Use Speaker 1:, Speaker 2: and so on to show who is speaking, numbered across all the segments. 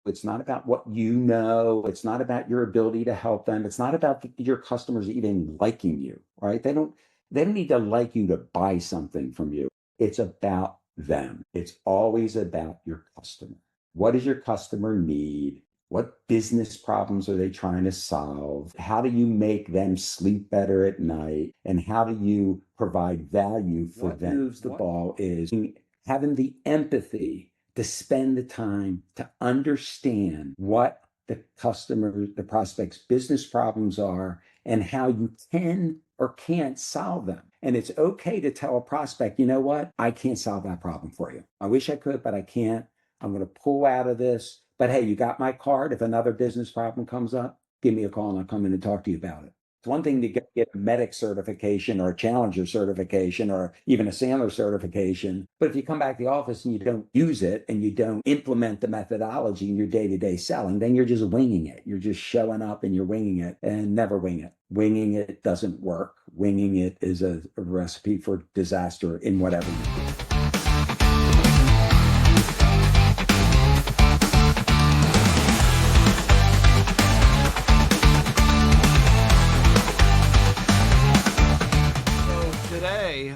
Speaker 1: It's not about what you know. It's not about your ability to help them. It's not about your customers even liking you, right? They don't need to like you to buy something from you. It's about them. It's always about your customer. What does your customer need? What business problems are they trying to solve? How do you make them sleep better at night? And how do you provide value for them? What moves the ball is having the empathy to spend the time to understand what the customer, the prospect's business problems are and how you can or can't solve them. And it's okay to tell a prospect, you know what? I can't solve that problem for you. I wish I could, but I can't. I'm going to pull out of this. But hey, you got my card. If another business problem comes up, give me a call and I'll come in and talk to you about it. It's one thing to get a medic certification or a challenger certification or even a Sandler certification. But if you come back to the office and you don't use it and you don't implement the methodology in your day-to-day selling, then you're just winging it. You're just showing up and you're winging it, and never wing it. Winging it doesn't work. Winging it is a recipe for disaster in whatever you do.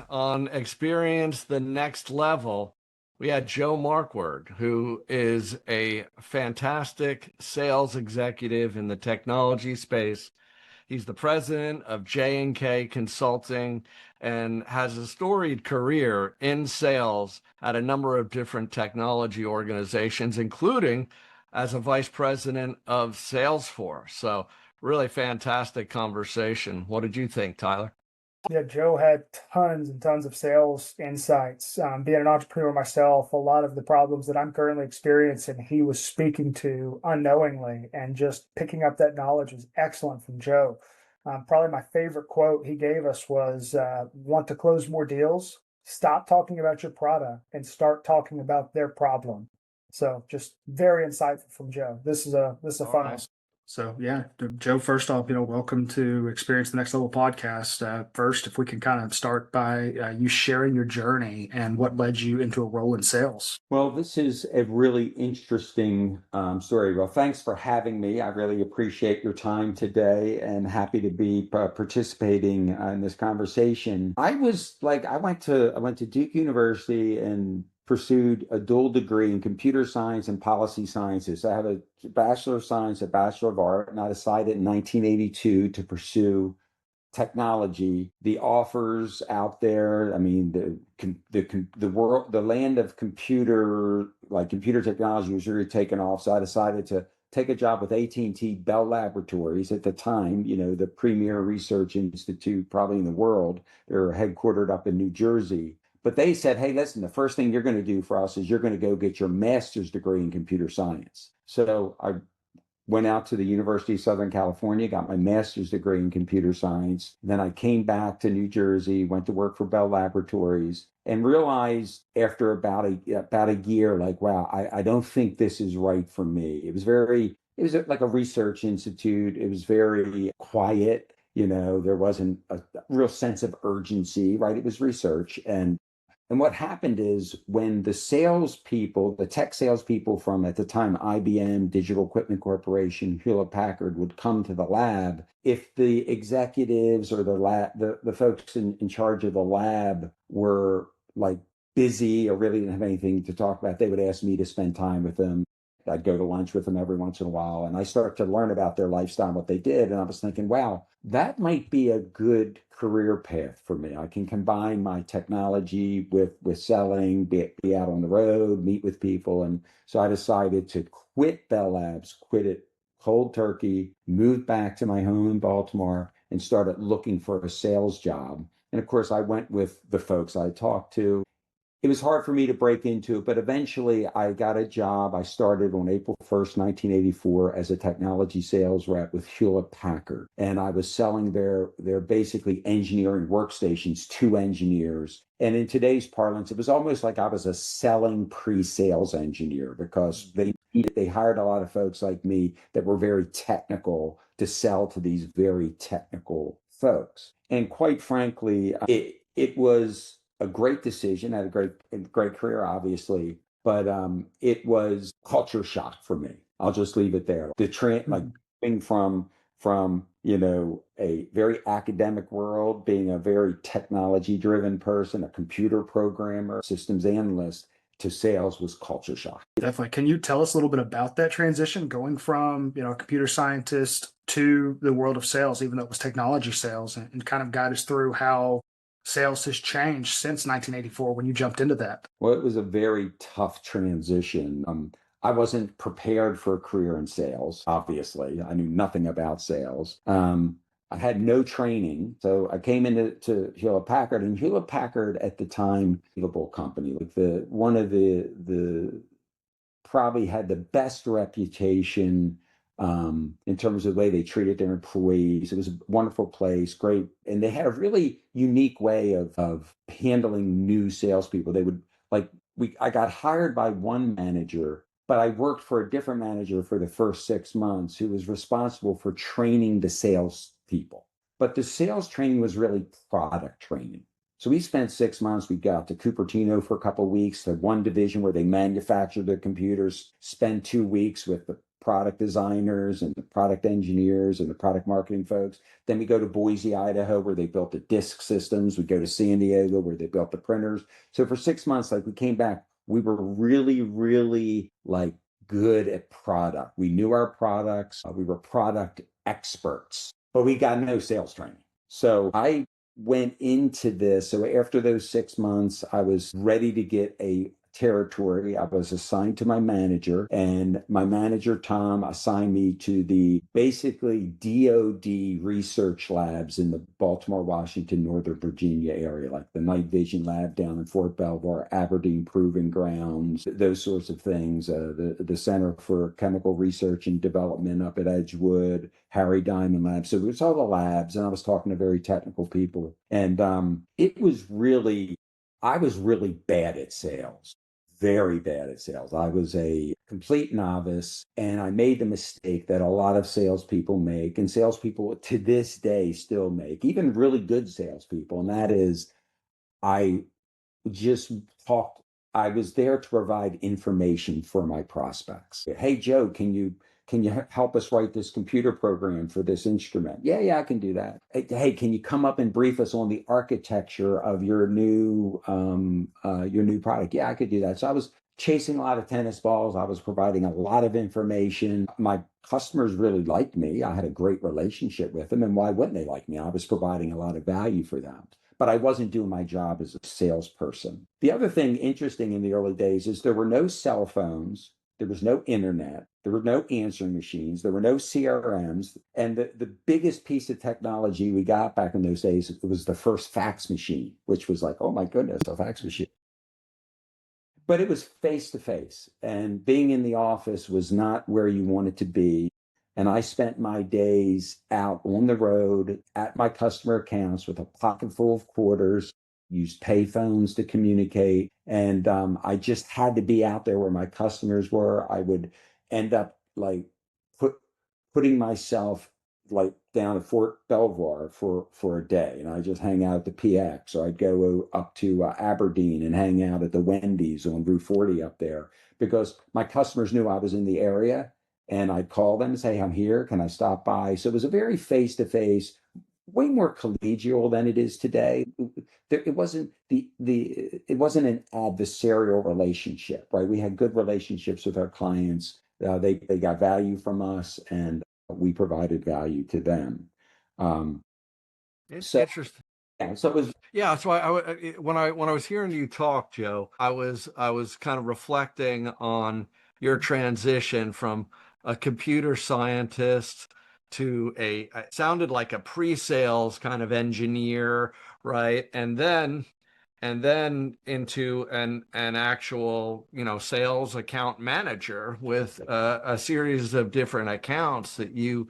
Speaker 2: On Experience the Next Level, we had Joe Markwordt, who is a fantastic sales executive in the technology space. He's the president of J&K Consulting and has a storied career in sales at a number of different technology organizations, including as a vice president of Salesforce. So really fantastic conversation. What did you think, Tyler?
Speaker 3: Yeah, Joe had tons and tons of sales insights. Being an entrepreneur myself, a lot of the problems that I'm currently experiencing, he was speaking to unknowingly, and just picking up that knowledge was excellent from Joe. Probably my favorite quote he gave us was, want to close more deals? Stop talking about your product and start talking about their problem. So just very insightful from Joe. This is a fun one.
Speaker 4: So yeah, Joe, first off, welcome to Experience the Next Level podcast. First, if we can kind of start by you sharing your journey and what led you into a role in sales.
Speaker 1: Well, this is a really interesting story. Well, thanks for having me. I really appreciate your time today and happy to be participating in this conversation. I went to Duke University and pursued a dual degree in computer science and policy sciences. I have a Bachelor of Science, a Bachelor of Art, and I decided in 1982 to pursue technology. The offers out there, I mean, the world, the land of computer technology was really taking off. So I decided to take a job with AT&T Bell Laboratories at the time, the premier research institute probably in the world. They're headquartered up in New Jersey. But they said, hey, listen, the first thing you're going to do for us is you're going to go get your master's degree in computer science. So I went out to the University of Southern California, got my master's degree in computer science. Then I came back to New Jersey, went to work for Bell Laboratories, and realized after about a year, like, wow, I don't think this is right for me. It was like a research institute. It was very quiet. There wasn't a real sense of urgency, right? It was research. And what happened is when the tech salespeople from, at the time, IBM, Digital Equipment Corporation, Hewlett Packard, would come to the lab, if the executives or the folks in charge of the lab were like busy or really didn't have anything to talk about, they would ask me to spend time with them. I'd go to lunch with them every once in a while, and I started to learn about their lifestyle and what they did. And I was thinking, wow, that might be a good career path for me. I can combine my technology with selling, be out on the road, meet with people. And so I decided to quit Bell Labs, quit it cold turkey, moved back to my home in Baltimore, and started looking for a sales job. And of course, I went with the folks I talked to. It was hard for me to break into it, but eventually I got a job. I started on April 1st, 1984 as a technology sales rep with Hewlett Packard. And I was selling their basically engineering workstations to engineers. And in today's parlance, it was almost like I was a selling pre-sales engineer, because they hired a lot of folks like me that were very technical to sell to these very technical folks. And quite frankly, it was a great decision. I had a great career, obviously, but it was culture shock for me. I'll just leave it there. Like going from a very academic world, being a very technology driven person, a computer programmer, systems analyst, to sales was culture shock.
Speaker 4: Definitely. Can you tell us a little bit about that transition going from, a computer scientist to the world of sales, even though it was technology sales, and kind of guide us through how sales has changed since 1984 when you jumped into that?
Speaker 1: Well, it was a very tough transition. I wasn't prepared for a career in sales, obviously. I knew nothing about sales. I had no training. So I came into Hewlett Packard, and Hewlett Packard at the time, unbelievable company. Like one of the probably had the best reputation in terms of the way they treated their employees. It was a wonderful place, great. And they had a really unique way of handling new salespeople. They would I got hired by one manager, but I worked for a different manager for the first 6 months who was responsible for training the sales people. But the sales training was really product training. So we spent 6 months. We got to Cupertino for a couple of weeks, to one division where they manufactured their computers, spend 2 weeks with the product designers and the product engineers and the product marketing folks. Then we go to Boise, Idaho, where they built the disk systems. We go to San Diego, where they built the printers. So for 6 months, we came back, we were really, really good at product. We knew our products. We were product experts, but we got no sales training. So I went into this. So after those 6 months, I was ready to get a territory. I was assigned to my manager, and my manager, Tom, assigned me to the basically DoD research labs in the Baltimore, Washington, Northern Virginia area, like the night vision lab down in Fort Belvoir, Aberdeen Proving Grounds, those sorts of things, the Center for Chemical Research and Development up at Edgewood, Harry Diamond Lab. So it was all the labs, and I was talking to very technical people. And I was really bad at sales, very bad at sales. I was a complete novice, and I made the mistake that a lot of salespeople make, and salespeople to this day still make, even really good salespeople. And that is, I just talked. I was there to provide information for my prospects. Hey, Joe, can you help us write this computer program for this instrument? Yeah, I can do that. Hey, can you come up and brief us on the architecture of your new product? Yeah, I could do that. So I was chasing a lot of tennis balls. I was providing a lot of information. My customers really liked me. I had a great relationship with them. And why wouldn't they like me? I was providing a lot of value for them, but I wasn't doing my job as a salesperson. The other thing interesting in the early days is there were no cell phones. There was no internet. There were no answering machines. There were no CRMs. And the biggest piece of technology we got back in those days was the first fax machine, which was like, oh my goodness, a fax machine. But it was face to face. And being in the office was not where you wanted to be. And I spent my days out on the road at my customer accounts with a pocket full of quarters, used payphones to communicate. And I just had to be out there where my customers were. I would end up putting myself down at Fort Belvoir for a day, and I just hang out at the PX, or I'd go up to Aberdeen and hang out at the Wendy's on Route 40 up there, because my customers knew I was in the area, and I'd call them and say, I'm here, can I stop by? So it was a very face-to-face, way more collegial than it is today. It wasn't it wasn't an adversarial relationship, right? We had good relationships with our clients. They got value from us, and we provided value to them.
Speaker 2: It's
Speaker 1: so
Speaker 2: interesting.
Speaker 1: yeah, so it was
Speaker 2: So when I was hearing you talk, Joe, I was kind of reflecting on your transition from a computer scientist to it sounded like a pre-sales kind of engineer, right? And then into an actual, sales account manager with a series of different accounts that you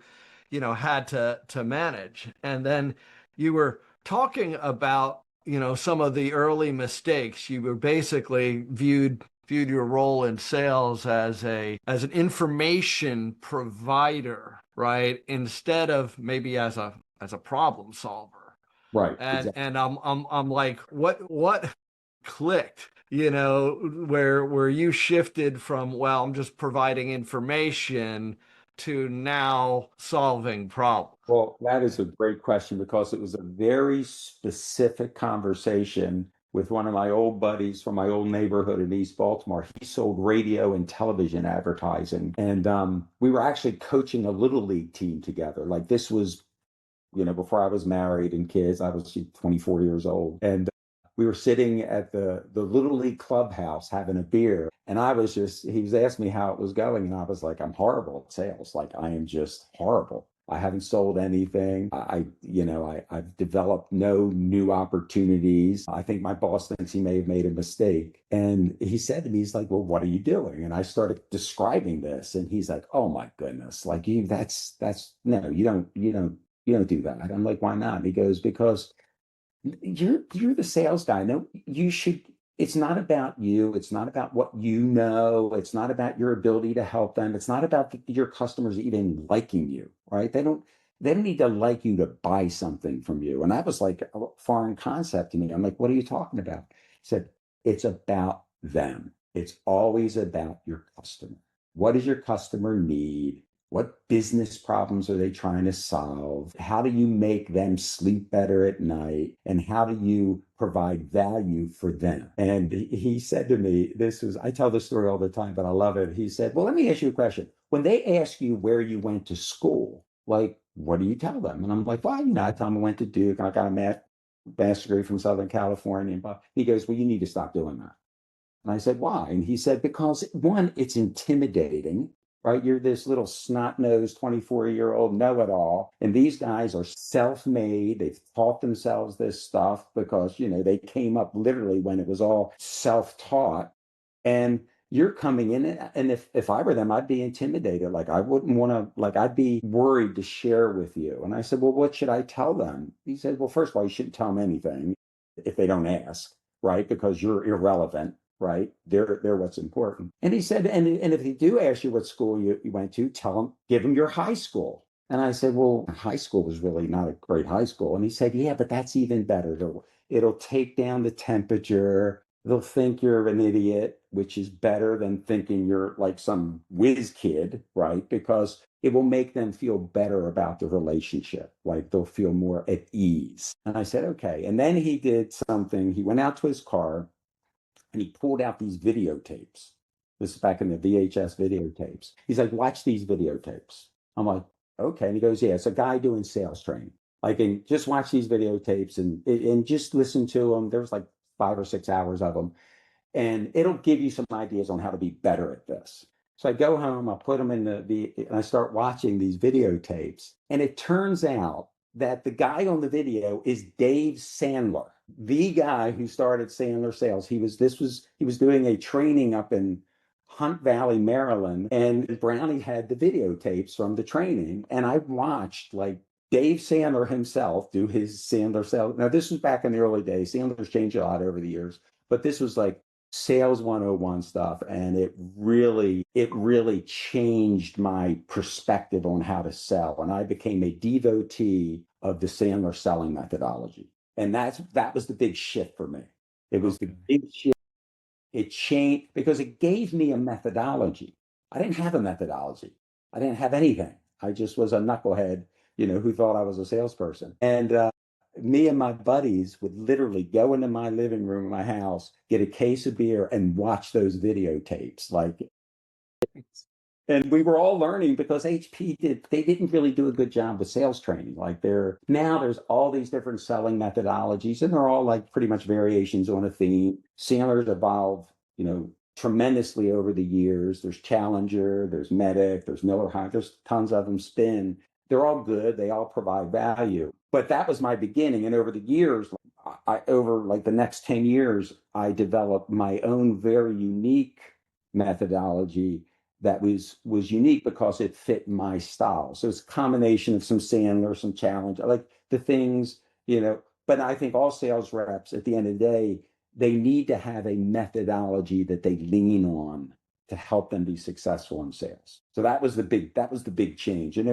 Speaker 2: had to manage. And then you were talking about, some of the early mistakes. You were basically viewed your role in sales as an information provider, right? Instead of maybe as a problem solver.
Speaker 1: right.
Speaker 2: And
Speaker 1: Exactly.
Speaker 2: I'm like, what clicked where you shifted from, well, I'm just providing information to now solving problems?
Speaker 1: Well, that is a great question because it was a very specific conversation with one of my old buddies from my old neighborhood in East Baltimore. He sold radio and television advertising. And we were actually coaching a little league team together. Like this was, before I was married and kids. I was 24 years old. And we were sitting at the Little League clubhouse having a beer. And he was asking me how it was going. And I was like, I'm horrible at sales. Like, I am just horrible. I haven't sold anything. I've developed no new opportunities. I think my boss thinks he may have made a mistake. And he said to me, he's like, well, what are you doing? And I started describing this. And he's like, oh my goodness, like no, you don't do that. I'm like, why not? And he goes, because you're the sales guy. No, you should. It's not about you. It's not about what you know. It's not about your ability to help them. It's not about your customers even liking you, right? They don't need to like you to buy something from you. And that was like a foreign concept to me. I'm like, what are you talking about? He said, it's about them. It's always about your customer. What does your customer need? What business problems are they trying to solve? How do you make them sleep better at night? And how do you provide value for them? And he said to me, I tell this story all the time, but I love it. He said, well, let me ask you a question. When they ask you where you went to school, like, what do you tell them? And I'm like, well, I tell them I went to Duke and I got a master's degree from Southern California. And he goes, well, you need to stop doing that. And I said, why? And he said, because one, it's intimidating, right? You're this little snot-nosed 24-year-old know-it-all. And these guys are self-made. They've taught themselves this stuff because, they came up literally when it was all self-taught. And you're coming in, and if I were them, I'd be intimidated. Like I wouldn't want to, like I'd be worried to share with you. And I said, well, what should I tell them? He said, well, first of all, you shouldn't tell them anything if they don't ask, right? Because you're irrelevant, right? They're what's important. And he said, and if they do ask you what school you went to, tell them, give them your high school. And I said, well, high school was really not a great high school. And he said, yeah, but that's even better. It'll take down the temperature. They'll think you're an idiot, which is better than thinking you're like some whiz kid, right? Because it will make them feel better about the relationship. Like they'll feel more at ease. And I said, okay. And then he did something. He went out to his car and he pulled out these videotapes. This is back in the VHS videotapes. He's like, watch these videotapes. I'm like, okay. And he goes, yeah, it's a guy doing sales training. Like, and just watch these videotapes and just listen to them. There was like 5 or 6 hours of them. And it'll give you some ideas on how to be better at this. So I go home, I put them in and I start watching these videotapes. And it turns out that the guy on the video is Dave Sandler, the guy who started Sandler Sales. He was doing a training up in Hunt Valley, Maryland, and Brownie had the videotapes from the training. And I watched like Dave Sandler himself do his Sandler Sales. Now, this was back in the early days. Sandler's changed a lot over the years, but this was like sales 101 stuff. And it really changed my perspective on how to sell. And I became a devotee of the Sandler selling methodology. And that was the big shift for me. It was the big shift. It changed because it gave me a methodology. I didn't have a methodology. I didn't have anything. I just was a knucklehead, who thought I was a salesperson. And me and my buddies would literally go into my living room in my house, get a case of beer, and watch those videotapes. And we were all learning because they didn't really do a good job with sales training. Like there's all these different selling methodologies, and they're all like pretty much variations on a theme. Sandler's evolved, tremendously over the years. There's Challenger, there's Medic, there's Miller High, there's tons of them. Spin. They're all good. They all provide value. But that was my beginning. And over the years, over like the next 10 years, I developed my own very unique methodology that was unique because it fit my style. So it's a combination of some Sandler, some Challenge, like the things, but I think all sales reps at the end of the day, they need to have a methodology that they lean on to help them be successful in sales. So that was the big change. And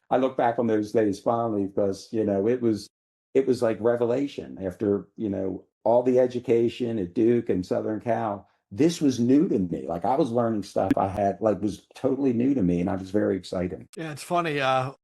Speaker 1: I look back on those days fondly because, it was like revelation after, all the education at Duke and Southern Cal, this was new to me. Like I was learning stuff I had like was totally new to me, and I was very excited.
Speaker 2: Yeah, it's funny.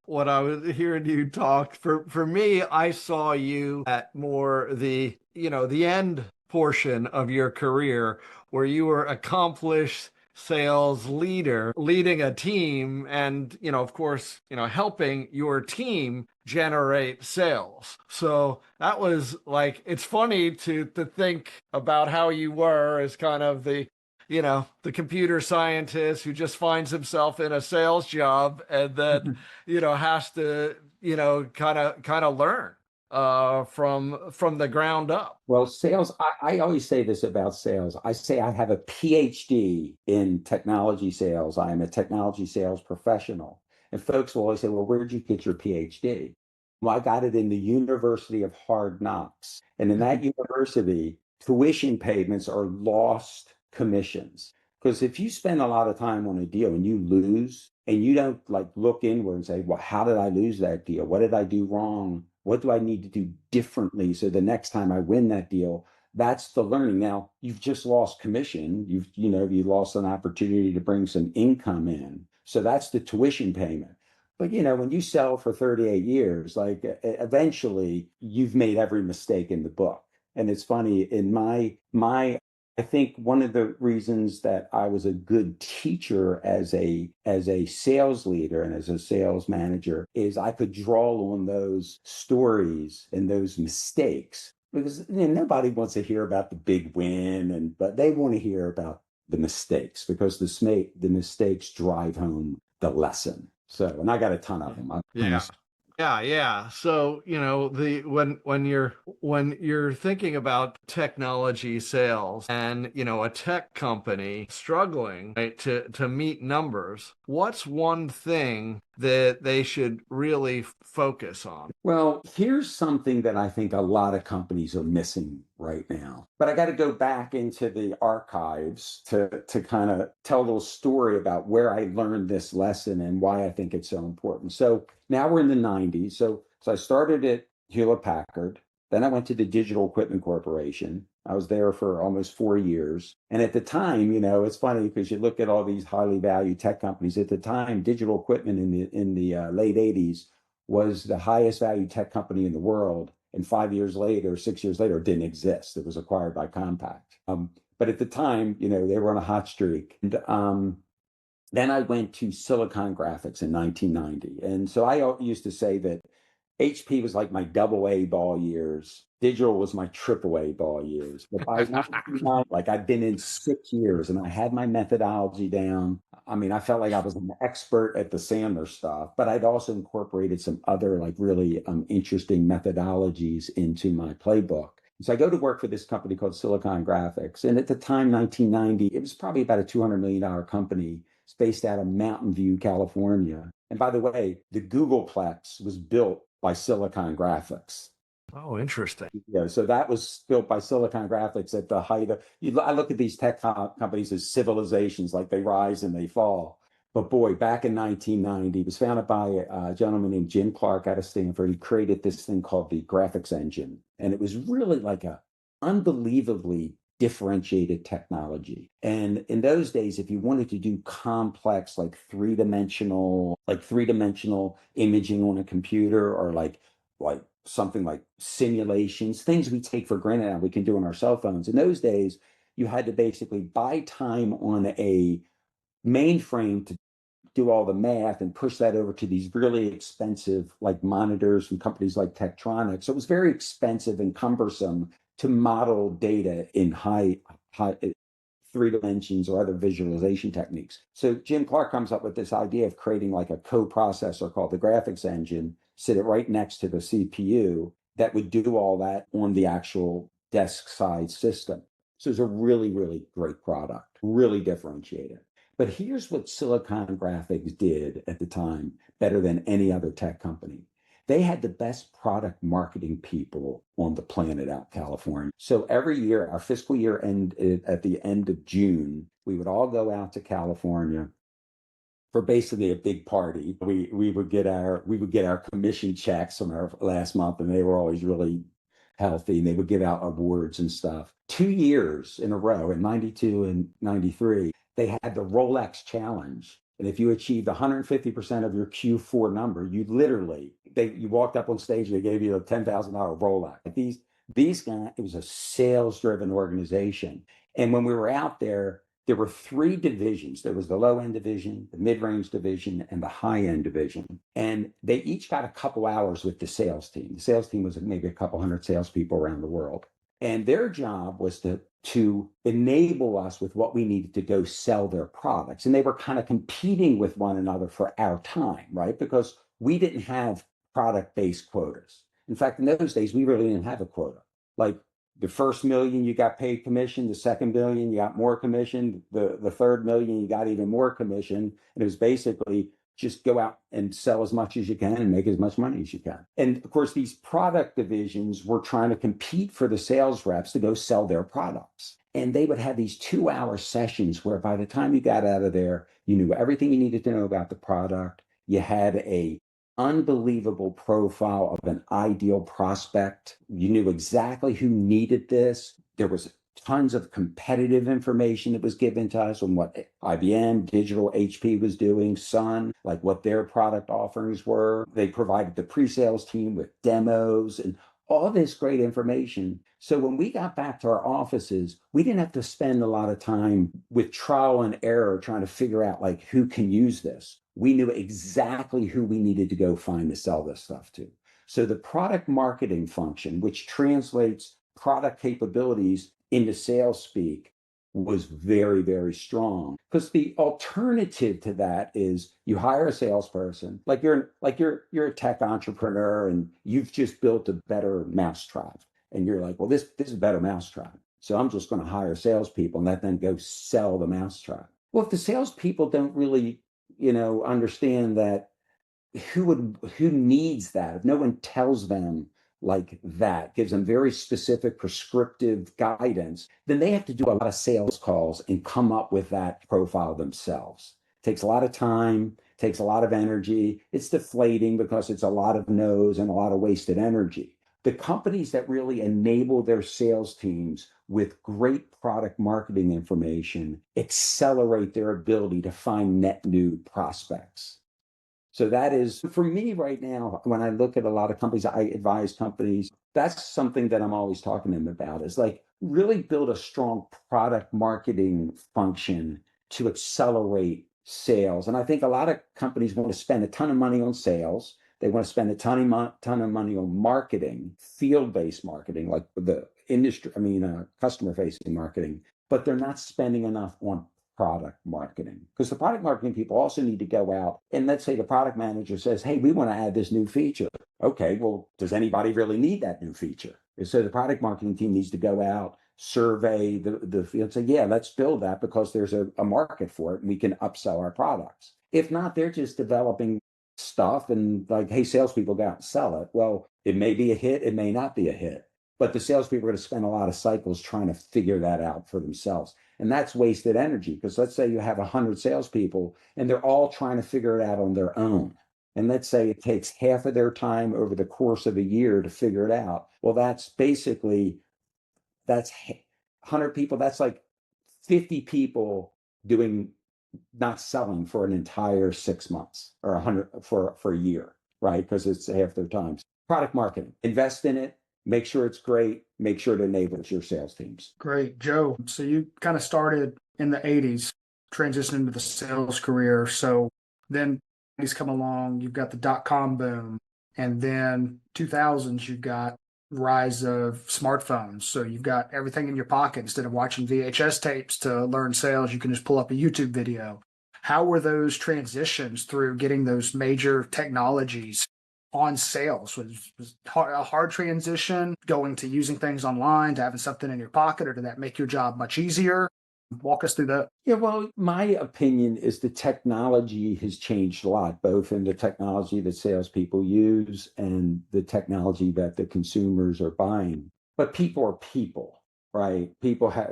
Speaker 2: What I was hearing you talk for me, I saw you at more the end portion of your career where you were accomplished sales leader leading a team and of course helping your team generate sales. So that was like, it's funny to think about how you were as kind of the computer scientist who just finds himself in a sales job and then has to kind of learn from the ground up.
Speaker 1: Well, sales, I always say this about sales. I say I have a PhD in technology sales. I am a technology sales professional. And folks will always say, well, where'd you get your PhD? Well, I got it in the University of Hard Knocks. And in that university, tuition payments are lost commissions. Because if you spend a lot of time on a deal and you lose, and you don't like look inward and say, well, how did I lose that deal? What did I do wrong? What do I need to do differently so the next time I win that deal? That's the learning. Now you've just lost commission. You lost an opportunity to bring some income in. So that's the tuition payment. But when you sell for 38 years, like eventually you've made every mistake in the book. And it's funny, in my I think one of the reasons that I was a good teacher as a sales leader and as a sales manager is I could draw on those stories and those mistakes, because nobody wants to hear about the big win, but they want to hear about the mistakes, because the mistakes drive home the lesson. So, and I got a ton of them.
Speaker 2: Yeah. Yeah. So, the when you're thinking about technology sales and, a tech company struggling, right, to meet numbers, what's one thing that they should really focus on?
Speaker 1: Well, here's something that I think a lot of companies are missing right now. But I got to go back into the archives to kind of tell a little story about where I learned this lesson and why I think it's so important. So now we're in the 90s. So I started at Hewlett Packard. Then I went to the Digital Equipment Corporation. I was there for almost 4 years. And at the time, it's funny because you look at all these highly valued tech companies. At the time, Digital Equipment in the late 80s was the highest value tech company in the world. And 5 years later, 6 years later, it didn't exist. It was acquired by Compaq. But at the time, they were on a hot streak. And then I went to Silicon Graphics in 1990. And so I used to say that HP was like my double A ball years. Digital was my triple A ball years. But by 1999, like I'd been in 6 years and I had my methodology down. I mean, I felt like I was an expert at the Sandler stuff, but I'd also incorporated some other like really interesting methodologies into my playbook. So I go to work for this company called Silicon Graphics. And at the time, 1990, it was probably about a $200 million company. It's based out of Mountain View, California. And by the way, the Googleplex was built by Silicon Graphics.
Speaker 2: Oh, interesting.
Speaker 1: So that was built by Silicon Graphics at the height of, I look at these tech companies as civilizations, like they rise and they fall. But boy, back in 1990, it was founded by a gentleman named Jim Clark out of Stanford. He created this thing called the graphics engine. And it was really like a unbelievably differentiated technology. And in those days, if you wanted to do complex, like three-dimensional imaging on a computer, or like something like simulations, things we take for granted now we can do on our cell phones. In those days, you had to basically buy time on a mainframe to do all the math and push that over to these really expensive like monitors from companies like Tektronix. So it was very expensive and cumbersome to model data in high 3 dimensions or other visualization techniques. So Jim Clark comes up with this idea of creating like a co-processor called the graphics engine, sit it right next to the CPU that would do all that on the actual desk side system. So it's a really, really great product, really differentiated. But here's what Silicon Graphics did at the time better than any other tech company. They had the best product marketing people on the planet out in California. So every year, our fiscal year ended at the end of June, we would all go out to California for basically a big party. We would get our commission checks from our last month, and they were always really healthy, and they would give out awards and stuff. 2 years in a row, in 92 and 93, they had the Rolex challenge. And if you achieved 150% of your Q4 number, you walked up on stage, they gave you a $10,000 Rolex. These guys, it was a sales driven organization. And when we were out there were three divisions. There was the low end division, the mid range division, and the high end division. And they each got a couple hours with the sales team. The sales team was maybe a couple hundred salespeople around the world. And their job was to enable us with what we needed to go sell their products. And they were kind of competing with one another for our time, right? Because we didn't have product-based quotas. In fact, in those days, we really didn't have a quota. Like the first million, you got paid commission. The second million, you got more commission. The third million, you got even more commission. And it was basically just go out and sell as much as you can and make as much money as you can. And of course, these product divisions were trying to compete for the sales reps to go sell their products. And they would have these 2-hour sessions where by the time you got out of there, you knew everything you needed to know about the product. You had a unbelievable profile of an ideal prospect. You knew exactly who needed this. There was tons of competitive information that was given to us on what IBM, Digital, HP was doing, Sun, like what their product offerings were. They provided the pre-sales team with demos and all this great information. So when we got back to our offices, we didn't have to spend a lot of time with trial and error trying to figure out like who can use this. We knew exactly who we needed to go find to sell this stuff to. So the product marketing function, which translates product capabilities into sales speak, was very, very strong. Because the alternative to that is you hire a salesperson, like you're a tech entrepreneur and you've just built a better mousetrap. And you're like, well, this is a better mousetrap. So I'm just going to hire salespeople and let them go sell the mousetrap. Well, if the salespeople don't really, understand that who needs that, if no one tells them like that, gives them very specific prescriptive guidance, then they have to do a lot of sales calls and come up with that profile themselves. It takes a lot of time, takes a lot of energy. It's deflating because it's a lot of no's and a lot of wasted energy. The companies that really enable their sales teams with great product marketing information accelerate their ability to find net new prospects. So that is, for me right now, when I look at a lot of companies, I advise companies, that's something that I'm always talking to them about, is like really build a strong product marketing function to accelerate sales. And I think a lot of companies want to spend a ton of money on sales. They want to spend a ton of money on marketing, field-based marketing, like the customer-facing marketing, but they're not spending enough on product marketing, because the product marketing people also need to go out and let's say the product manager says, hey, we want to add this new feature. Okay, well, does anybody really need that new feature? And so the product marketing team needs to go out, survey the field, say, yeah, let's build that because there's a market for it and we can upsell our products. If not, they're just developing stuff and like, hey, salespeople go out and sell it. Well, it may be a hit, it may not be a hit, but the salespeople are going to spend a lot of cycles trying to figure that out for themselves. And that's wasted energy, because let's say you have 100 salespeople and they're all trying to figure it out on their own. And let's say it takes half of their time over the course of a year to figure it out. Well, that's 100 people. That's like 50 people not selling for an entire 6 months, or 100 for a year, right? Because it's half their time. Product marketing, invest in it. Make sure it's great. Make sure it enables your sales teams.
Speaker 4: Great. Joe, so you kind of started in the 80s, transitioned into the sales career. So then these come along, you've got the dot-com boom, and then 2000s, you've got rise of smartphones. So you've got everything in your pocket. Instead of watching VHS tapes to learn sales, you can just pull up a YouTube video. How were those transitions through getting those major technologies on sales? Was a hard transition going to using things online to having something in your pocket, or did that make your job much easier? Walk us through that.
Speaker 1: Yeah, well, my opinion is the technology has changed a lot, both in the technology that salespeople use and the technology that the consumers are buying. But people are people, right? People have,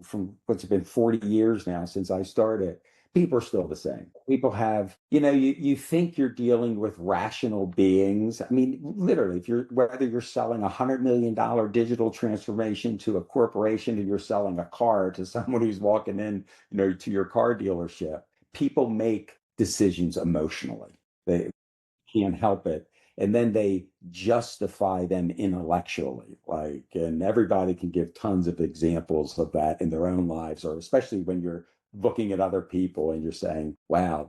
Speaker 1: from what's been 40 years now since I started, People are still the same. People have, you think you're dealing with rational beings. I mean, literally, whether you're selling $100 million digital transformation to a corporation, or you're selling a car to someone who's walking in, to your car dealership, people make decisions emotionally. They can't help it. And then they justify them intellectually. And everybody can give tons of examples of that in their own lives, or especially when you're looking at other people and you're saying, wow,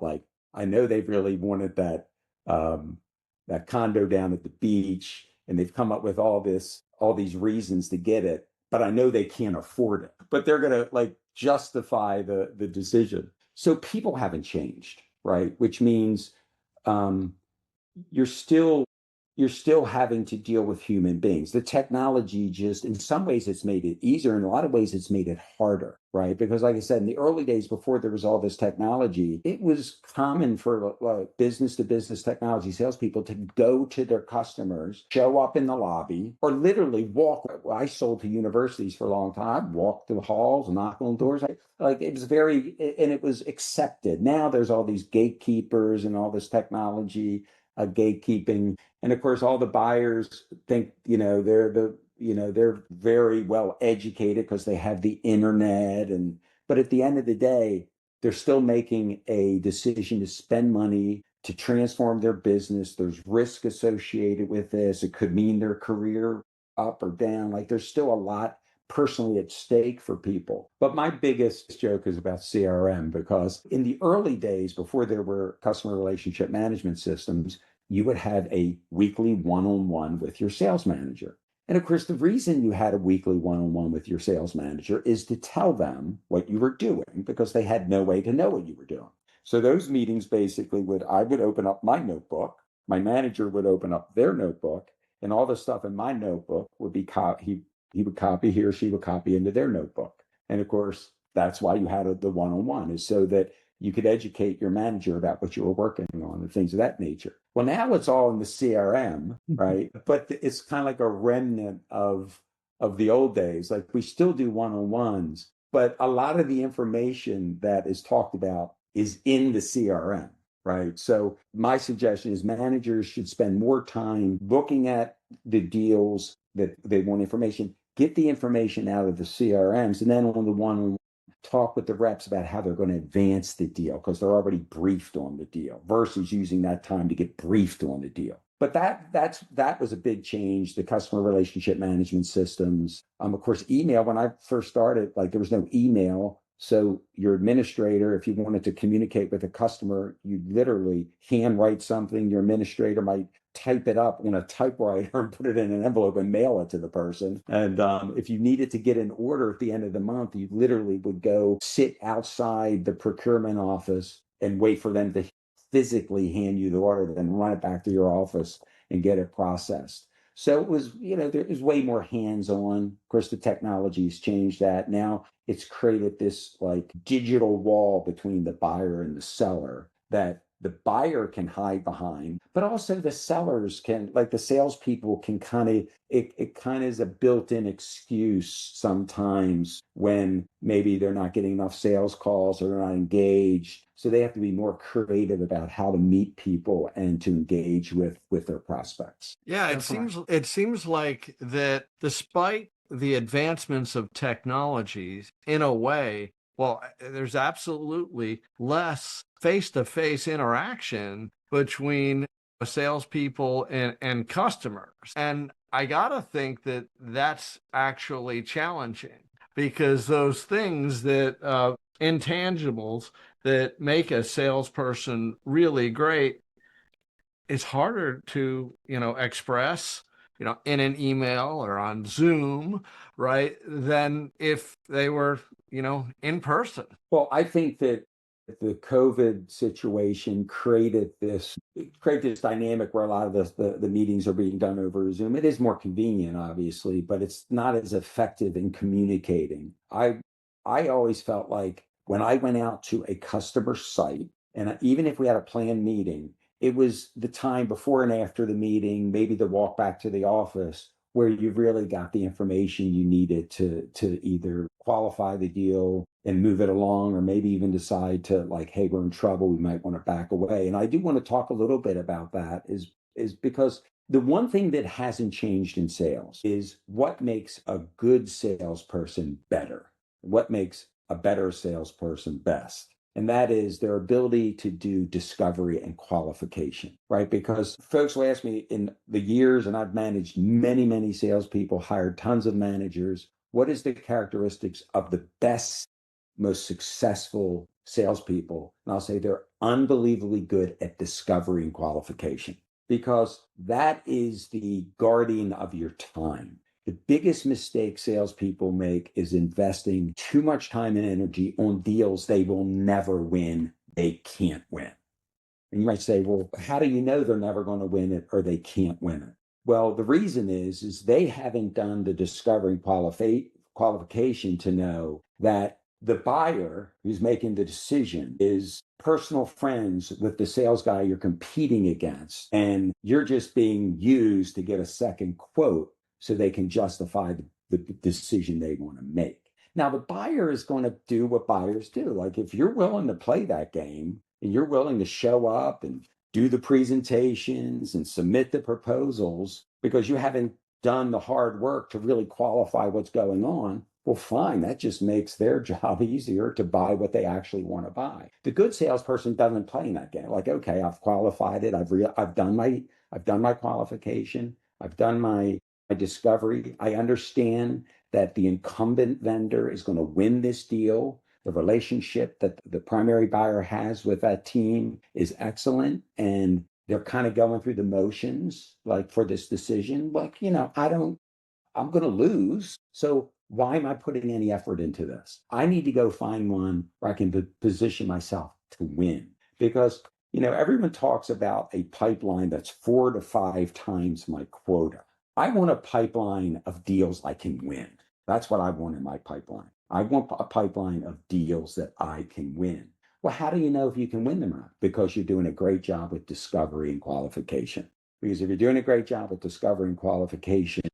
Speaker 1: I know they've really wanted that condo down at the beach, and they've come up with all these reasons to get it, but I know they can't afford it. But they're gonna justify the decision. So people haven't changed, right? Which means you're still having to deal with human beings. The technology just, in some ways, it's made it easier. In a lot of ways, it's made it harder, right? Because like I said, in the early days before there was all this technology, it was common for business to business technology salespeople to go to their customers, show up in the lobby, or literally walk. I sold to universities for a long time, walk through the halls, knock on doors. It was and it was accepted. Now there's all these gatekeepers and all this technology, gatekeeping. And of course, all the buyers think, they're very well educated because they have the internet. But at the end of the day, they're still making a decision to spend money to transform their business. There's risk associated with this. It could mean their career up or down. There's still a lot personally at stake for people. But my biggest joke is about CRM, because in the early days, before there were customer relationship management systems, you would have a weekly one-on-one with your sales manager. And of course, the reason you had a weekly one-on-one with your sales manager is to tell them what you were doing, because they had no way to know what you were doing. So those meetings basically I would open up my notebook, my manager would open up their notebook, and all the stuff in my notebook would be he or she would copy into their notebook. And of course, that's why you had the one-on-one, is so that you could educate your manager about what you were working on and things of that nature. Well, now it's all in the CRM, right? But it's kind of like a remnant of the old days. We still do one-on-ones, but a lot of the information that is talked about is in the CRM, right? So my suggestion is managers should spend more time looking at the deals that they want information, get the information out of the CRMs, and then on the one-on-one, talk with the reps about how they're going to advance the deal, because they're already briefed on the deal, versus using that time to get briefed on the deal. But that was a big change. The customer relationship management systems, of course, email. When I first started, there was no email. So your administrator, if you wanted to communicate with a customer, you literally handwrite something. Your administrator might type it up on a typewriter and put it in an envelope and mail it to the person. And if you needed to get an order at the end of the month, you literally would go sit outside the procurement office and wait for them to physically hand you the order, then run it back to your office and get it processed. So it was, there was way more hands-on. Of course, the technology's changed that. Now it's created this digital wall between the buyer and the seller that the buyer can hide behind, but also the sellers can, the salespeople can it kind of is a built-in excuse sometimes when maybe they're not getting enough sales calls or they're not engaged. So they have to be more creative about how to meet people and to engage with their prospects.
Speaker 2: Yeah, it seems like that despite the advancements of technologies, in a way, well, there's absolutely less face-to-face interaction between salespeople and customers. And I gotta think that that's actually challenging, because those things that intangibles that make a salesperson really great, it's harder to, express, in an email or on Zoom, right, than if they were, in person.
Speaker 1: Well, I think that the COVID situation created this dynamic where a lot of the meetings are being done over Zoom. It is more convenient, obviously, but it's not as effective in communicating. I always felt like when I went out to a customer site, and even if we had a planned meeting, it was the time before and after the meeting, maybe the walk back to the office, where you've really got the information you needed to either qualify the deal and move it along, or maybe even decide to like, hey, we're in trouble, we might want to back away. And I do want to talk a little bit about that is because the one thing that hasn't changed in sales is what makes a good salesperson better, what makes a better salesperson best. And that is their ability to do discovery and qualification, right? Because folks will ask me in the years, and I've managed many, many salespeople, hired tons of managers, what is the characteristics of the best, most successful salespeople? And I'll say they're unbelievably good at discovery and qualification, because that is the guardian of your time. The biggest mistake salespeople make is investing too much time and energy on deals they will never win, they can't win. And you might say, well, how do you know they're never going to win it or they can't win it? Well, the reason is they haven't done the discovery qualification to know that the buyer who's making the decision is personal friends with the sales guy you're competing against, and you're just being used to get a second quote so they can justify the decision they want to make. Now, the buyer is going to do what buyers do. Like if you're willing to play that game and you're willing to show up and do the presentations and submit the proposals because you haven't done the hard work to really qualify what's going on, well, fine. That just makes their job easier to buy what they actually want to buy. The good salesperson doesn't play in that game. Like, okay, I've qualified it. I've done my qualification. I've done my discovery. I understand that the incumbent vendor is going to win this deal. The relationship that the primary buyer has with that team is excellent. And they're kind of going through the motions, like for this decision. Like, I'm going to lose. So why am I putting any effort into this? I need to go find one where I can position myself to win. Because, everyone talks about a pipeline that's 4 to 5 times my quota. I want a pipeline of deals I can win. That's what I want in my pipeline. I want a pipeline of deals that I can win. Well, how do you know if you can win them or not? Because you're doing a great job with discovery and qualification. Because if you're doing a great job with discovery and qualification,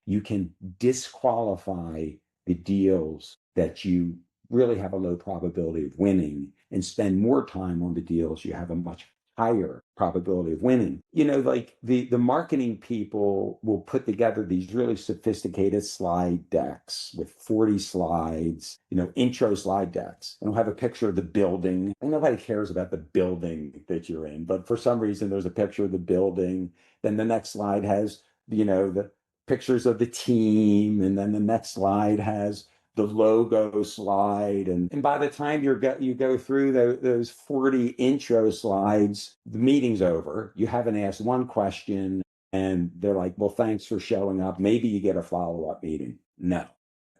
Speaker 1: you can disqualify the deals that you really have a low probability of winning and spend more time on the deals you have a much higher probability of winning. Like the marketing people will put together these really sophisticated slide decks with 40 slides, intro slide decks, and we'll have a picture of the building. And nobody cares about the building that you're in, but for some reason there's a picture of the building. Then the next slide has, the pictures of the team, and then the next slide has the logo slide. And by the time you go through those 40 intro slides, the meeting's over. You haven't asked one question, and they're like, well, thanks for showing up. Maybe you get a follow-up meeting. No,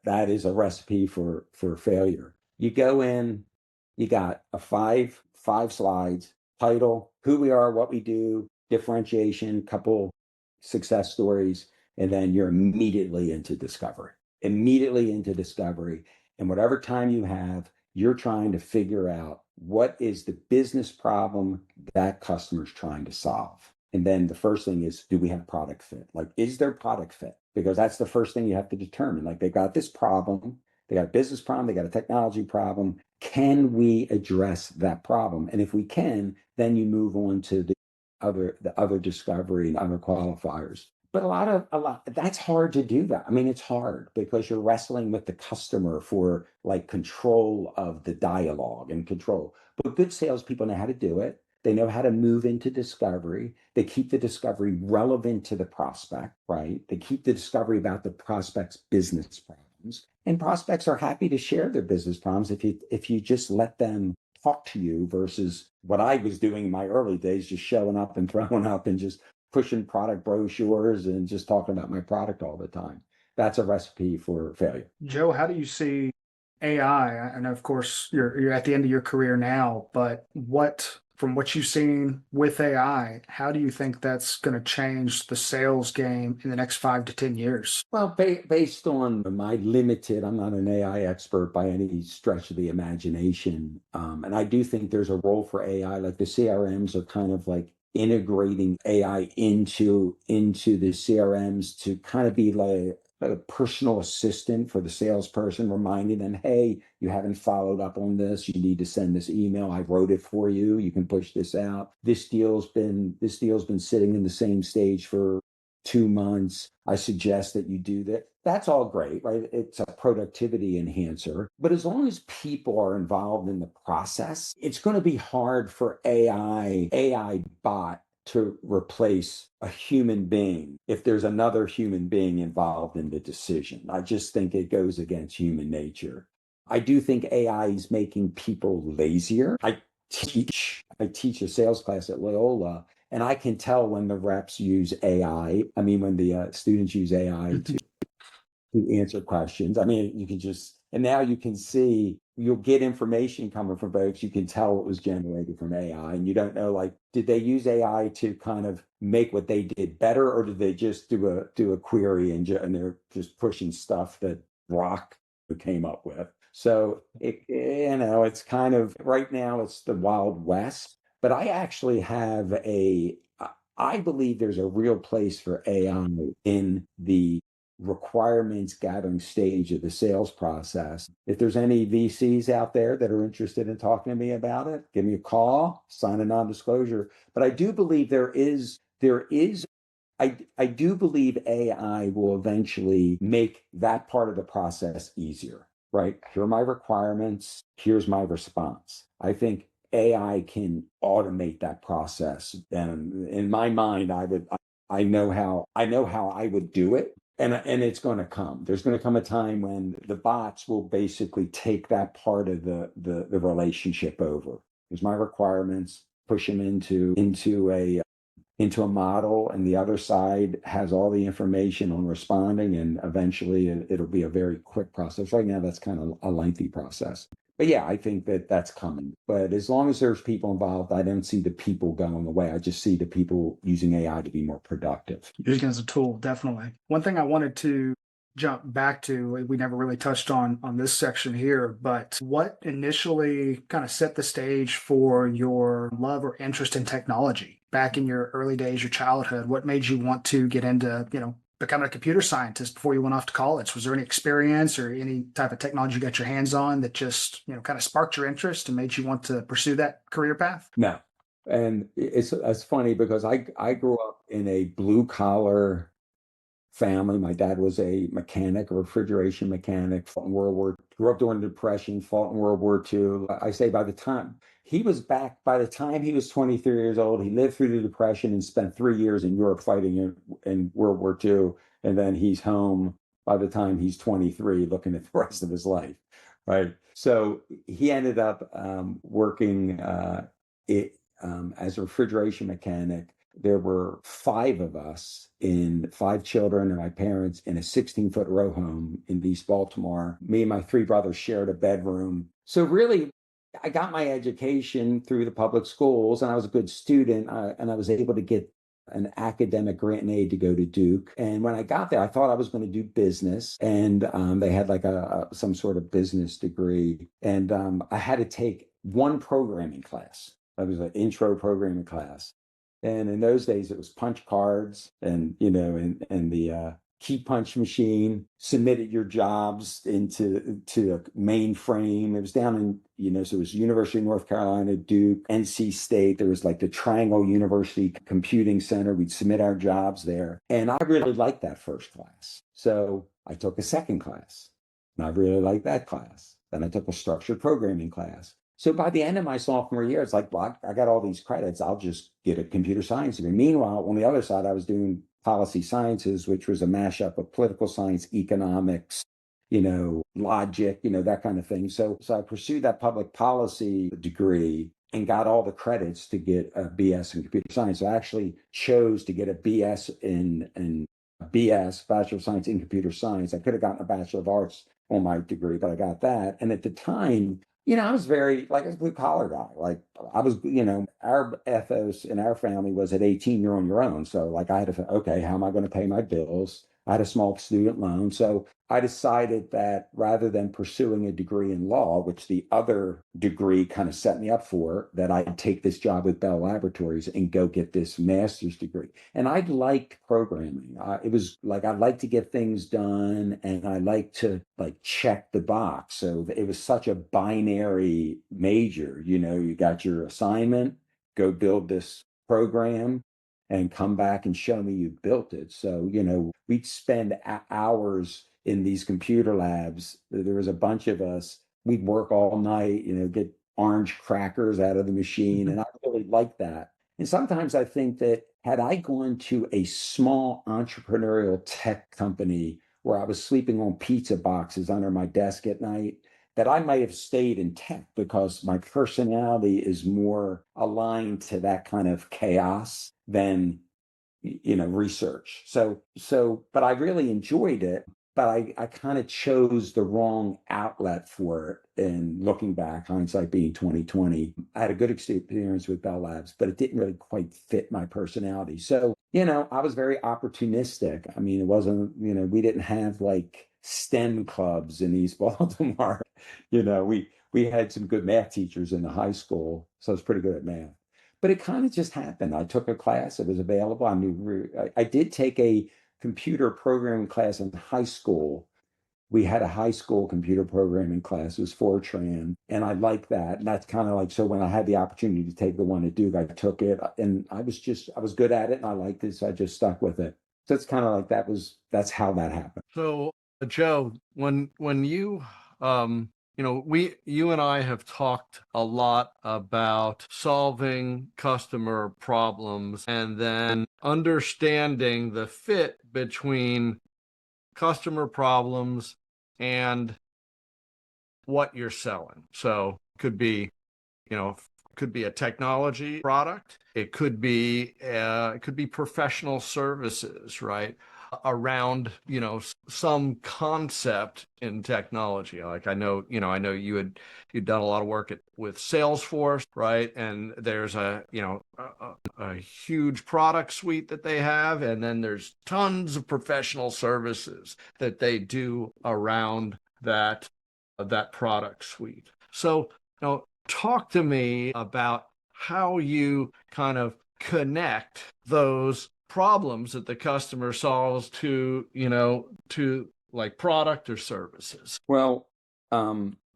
Speaker 1: that is a recipe for failure. You go in, you got a five slides, title, who we are, what we do, differentiation, couple success stories, and then you're immediately into discovery. And whatever time you have, you're trying to figure out what is the business problem that customer's trying to solve. And then the first thing is, do we have product fit? Like, is there product fit? Because that's the first thing you have to determine. Like, they got this problem, they got a business problem, they got a technology problem. Can we address that problem? And if we can, then you move on to the other discovery and other qualifiers. But a lot, that's hard to do that. I mean, it's hard because you're wrestling with the customer for like control of the dialogue and control. But good salespeople know how to do it. They know how to move into discovery. They keep the discovery relevant to the prospect, right? They keep the discovery about the prospect's business problems. And prospects are happy to share their business problems if you just let them talk to you, versus what I was doing in my early days, just showing up and throwing up and just pushing product brochures and just talking about my product all the time. That's a recipe for failure.
Speaker 4: Joe, how do you see AI? And of course, you're at the end of your career now, but from what you've seen with AI, how do you think that's going to change the sales game in the next 5 to 10 years?
Speaker 1: Well, based on my limited, I'm not an AI expert by any stretch of the imagination. And I do think there's a role for AI. Like the CRMs are kind of like integrating AI into the CRMs to kind of be like a personal assistant for the salesperson, reminding them, hey, you haven't followed up on this. You need to send this email. I wrote it for you. You can push this out. This deal's been sitting in the same stage for 2 months. I suggest that you do that. That's all great, right? It's a productivity enhancer. But as long as people are involved in the process, it's going to be hard for AI bot to replace a human being if there's another human being involved in the decision. I just think it goes against human nature. I do think AI is making people lazier. I teach a sales class at Loyola, and I can tell when the reps use AI. I mean, when the students use AI to answer questions. I mean, you can just, and now you can see, you'll get information coming from folks. You can tell it was generated from AI, and you don't know, like, did they use AI to kind of make what they did better, or did they just do a query and they're just pushing stuff that Rock came up with? So it's kind of, right now it's the Wild West, but I believe there's a real place for AI in the requirements gathering stage of the sales process. If there's any VCs out there that are interested in talking to me about it, give me a call, sign a non-disclosure. But I do believe I do believe AI will eventually make that part of the process easier, right? Here are my requirements. Here's my response. I think AI can automate that process. And in my mind, I know how I would do it. And it's going to come. There's going to come a time when the bots will basically take that part of the relationship over. Here's my requirements, push them into a model, and the other side has all the information on responding, and eventually it'll be a very quick process. Right now, that's kind of a lengthy process. But yeah, I think that's coming. But as long as there's people involved, I don't see the people going away. I just see the people using AI to be more productive.
Speaker 4: Using it as a tool, definitely. One thing I wanted to jump back to, we never really touched on this section here, but what initially kind of set the stage for your love or interest in technology back in your early days, your childhood? What made you want to get into, becoming a computer scientist before you went off to college? Was there any experience or any type of technology you got your hands on that just, kind of sparked your interest and made you want to pursue that career path?
Speaker 1: No. And it's funny because I grew up in a blue collar family. My dad was a mechanic, a refrigeration mechanic, fought in grew up during the Depression, fought in World War II. I say by the time he was 23 years old, he lived through the Depression and spent 3 years in Europe fighting in World War II. And then he's home by the time he's 23, looking at the rest of his life. Right. So he ended up working as a refrigeration mechanic. There were 5 of us, 5 children and my parents, in a 16-foot row home in East Baltimore. Me and my 3 brothers shared a bedroom. So really, I got my education through the public schools, and I was a good student, and I was able to get an academic grant and aid to go to Duke. And when I got there, I thought I was going to do business, and they had like some sort of business degree. And I had to take one programming class. That was an intro programming class. And in those days, it was punch cards and the key punch machine, submitted your jobs into a mainframe. It was down in, so it was University of North Carolina, Duke, NC State. There was like the Triangle University Computing Center. We'd submit our jobs there. And I really liked that first class. So I took a second class, and I really liked that class. Then I took a structured programming class. So by the end of my sophomore year, it's like, well, I got all these credits. I'll just get a computer science degree. Meanwhile, on the other side, I was doing policy sciences, which was a mashup of political science, economics, logic, that kind of thing. So I pursued that public policy degree and got all the credits to get a BS in computer science. So I actually chose to get a BS Bachelor of Science in Computer Science. I could have gotten a Bachelor of Arts on my degree, but I got that. And at the time, I was very, like, a blue collar guy. Like, I was, our ethos in our family was at 18, you're on your own. So like I had to, okay, how am I going to pay my bills? I had a small student loan. So I decided that rather than pursuing a degree in law, which the other degree kind of set me up for, that I'd take this job with Bell Laboratories and go get this master's degree. And I liked programming. It was like I like to get things done, and I like to like check the box. So it was such a binary major. You got your assignment, go build this program, and come back and show me you built it. So, we'd spend hours in these computer labs. There was a bunch of us. We'd work all night, get orange crackers out of the machine. And I really liked that. And sometimes I think that had I gone to a small entrepreneurial tech company where I was sleeping on pizza boxes under my desk at night, that I might have stayed in tech because my personality is more aligned to that kind of chaos than research. But I really enjoyed it, but I kind of chose the wrong outlet for it. And looking back, hindsight being 2020, I had a good experience with Bell Labs, but it didn't really quite fit my personality. So, I was very opportunistic. I mean, it wasn't, we didn't have like STEM clubs in East Baltimore. We had some good math teachers in the high school, so I was pretty good at math. But it kind of just happened. I took a class, it was available. I did take a computer programming class in high school. We had a high school computer programming class. It was Fortran, and I liked that. And that's kind of like, so when I had the opportunity to take the one at Duke, I took it, and I was good at it, and I liked it, so I just stuck with it. So it's kind of like that's how that happened.
Speaker 2: So, Joe, when you you and I have talked a lot about solving customer problems and then understanding the fit between customer problems and what you're selling. So could be, could be a technology product. It could be professional services, right? Around, some concept in technology. Like I know you'd done a lot of work with Salesforce, right? And there's a huge product suite that they have, and then there's tons of professional services that they do around that product suite. So, talk to me about how you kind of connect those problems that the customer solves to like product or services.
Speaker 1: Well,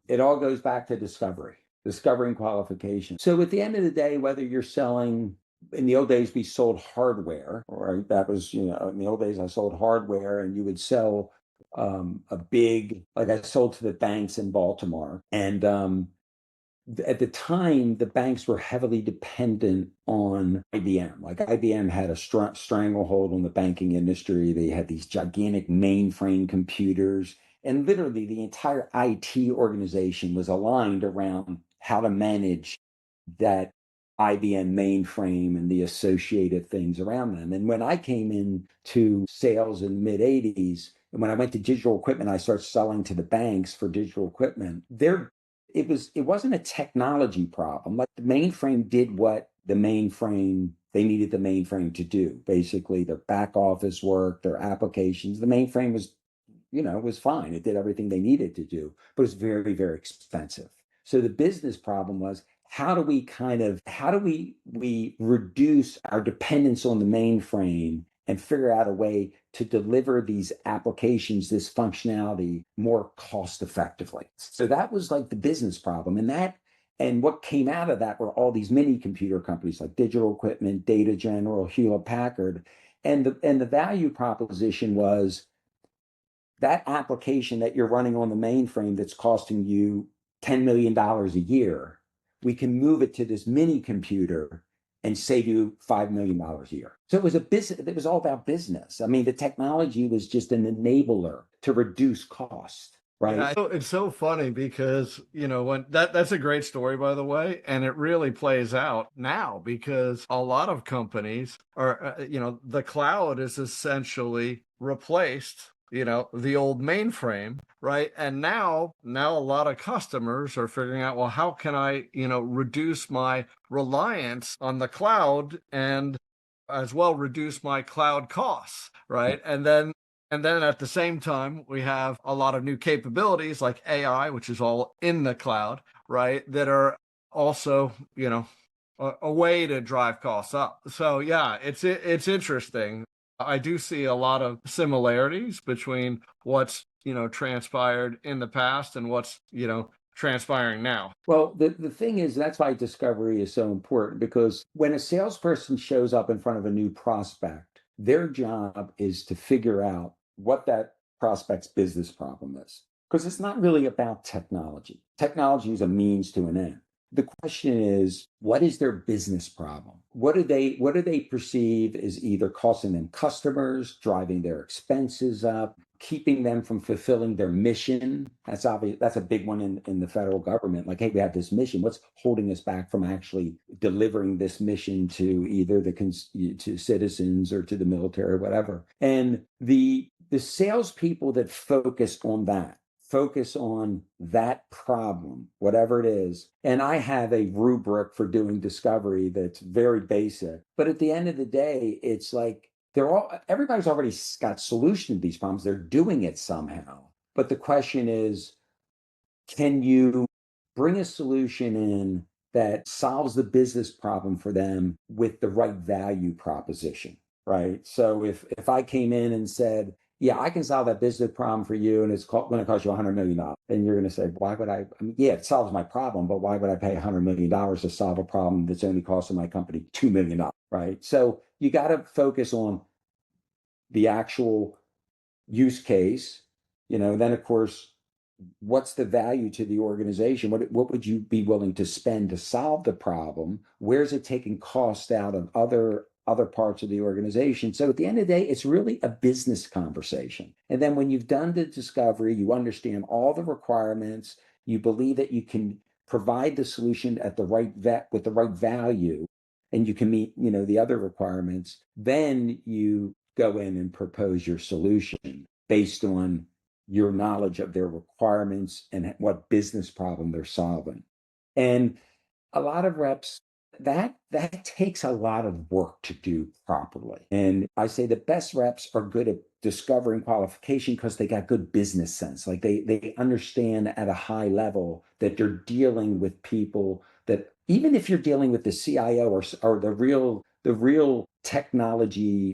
Speaker 1: it all goes back to discovering qualification. So at the end of the day, whether you're selling, in the old days, we sold hardware, right? That was, in the old days, I sold hardware, and you would sell like I sold to the banks in Baltimore. And at the time, the banks were heavily dependent on IBM. Like IBM had a stranglehold on the banking industry. They had these gigantic mainframe computers, and literally the entire IT organization was aligned around how to manage that IBM mainframe and the associated things around them. And when I came into sales in the mid 80s, and when I went to digital equipment, I started selling to the banks for digital equipment. It wasn't a technology problem. Like the mainframe did what they needed the mainframe to do. Basically, their back office work, their applications. The mainframe was fine. It did everything they needed to do, but it was very, very expensive. So the business problem was, how do we reduce our dependence on the mainframe and figure out a way to deliver these applications, this functionality, more cost effectively? So that was like the business problem. And what came out of that were all these mini computer companies like Digital Equipment, Data General, Hewlett Packard. And the value proposition was that application that you're running on the mainframe that's costing you $10 million a year, we can move it to this mini computer and save you $5 million a year. So it was a business. It was all about business. I mean, the technology was just an enabler to reduce cost, right?
Speaker 2: Yeah, it's so funny because, when that's a great story, by the way, and it really plays out now because a lot of companies are, the cloud is essentially replaced the old mainframe, right? And now a lot of customers are figuring out, well, how can I, reduce my reliance on the cloud and as well reduce my cloud costs, right? And And then at the same time, we have a lot of new capabilities like AI, which is all in the cloud, right? That are also, a way to drive costs up. So yeah, it's interesting. I do see a lot of similarities between what's, transpired in the past and what's, transpiring now.
Speaker 1: Well, the thing is, that's why discovery is so important, because when a salesperson shows up in front of a new prospect, their job is to figure out what that prospect's business problem is. Because it's not really about technology. Technology is a means to an end. The question is, what is their business problem? What do they perceive is either costing them customers, driving their expenses up, keeping them from fulfilling their mission? That's obvious. That's a big one in the federal government. Like, hey, we have this mission. What's holding us back from actually delivering this mission to either to citizens or to the military or whatever? And the salespeople that focus on that problem, whatever it is. And I have a rubric for doing discovery that's very basic. But at the end of the day, it's like everybody's already got solution to these problems. They're doing it somehow. But the question is, can you bring a solution in that solves the business problem for them with the right value proposition, right? So if I came in and said, yeah, I can solve that business problem for you, and it's going to cost you $100 million. And you're going to say, why would I mean, yeah, it solves my problem, but why would I pay $100 million to solve a problem that's only costing my company $2 million, right? So you got to focus on the actual use case, then of course, what's the value to the organization? What would you be willing to spend to solve the problem? Where's it taking cost out of other parts of the organization? So at the end of the day, it's really a business conversation. And then when you've done the discovery, you understand all the requirements, you believe that you can provide the solution at the right with the right value, and you can meet, the other requirements, then you go in and propose your solution based on your knowledge of their requirements and what business problem they're solving. And a lot of reps, that takes a lot of work to do properly. And I say the best reps are good at discovering qualification because they got good business sense. Like they understand at a high level that they're dealing with people that, even if you're dealing with the CIO or the real technologist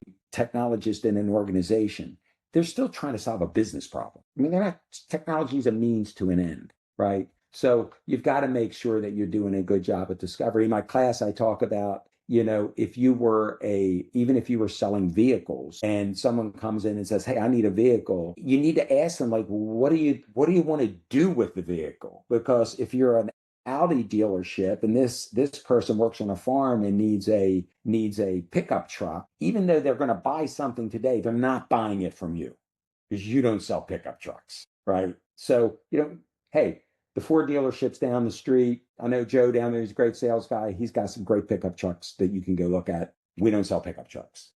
Speaker 1: in an organization, they're still trying to solve a business problem. I mean, technology is a means to an end, right? So you've got to make sure that you're doing a good job at discovery. In my class, I talk about, even if you were selling vehicles and someone comes in and says, hey, I need a vehicle, you need to ask them, like, what do you want to do with the vehicle? Because if you're an Audi dealership and this person works on a farm and needs a pickup truck, even though they're going to buy something today, they're not buying it from you because you don't sell pickup trucks, right? So, hey, the Ford dealerships down the street, I know Joe down there, he's a great sales guy. He's got some great pickup trucks that you can go look at. We don't sell pickup trucks,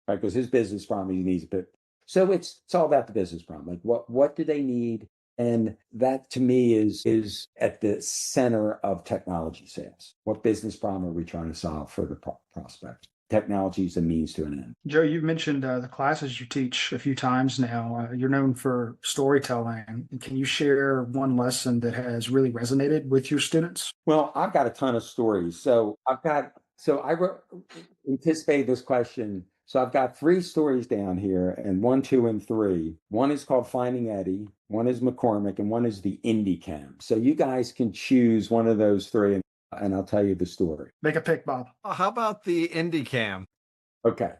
Speaker 1: right? Because his business problem, he needs a bit. So it's all about the business problem. Like what do they need? And that to me is at the center of technology sales. What business problem are we trying to solve for the prospect? Technology is a means to an end.
Speaker 4: Joe, you've mentioned the classes you teach a few times now. You're known for storytelling. Can you share one lesson that has really resonated with your students?
Speaker 1: Well, I've got a ton of stories. So I anticipated this question. So I've got 3 stories down here, and 1, 2, and 3. One is called Finding Eddie, one is McCormick, and one is the Indie Camp. So you guys can choose one of those 3, and I'll tell you the story.
Speaker 4: Make a pick, Bob.
Speaker 2: How about the IndyCam?
Speaker 1: Okay.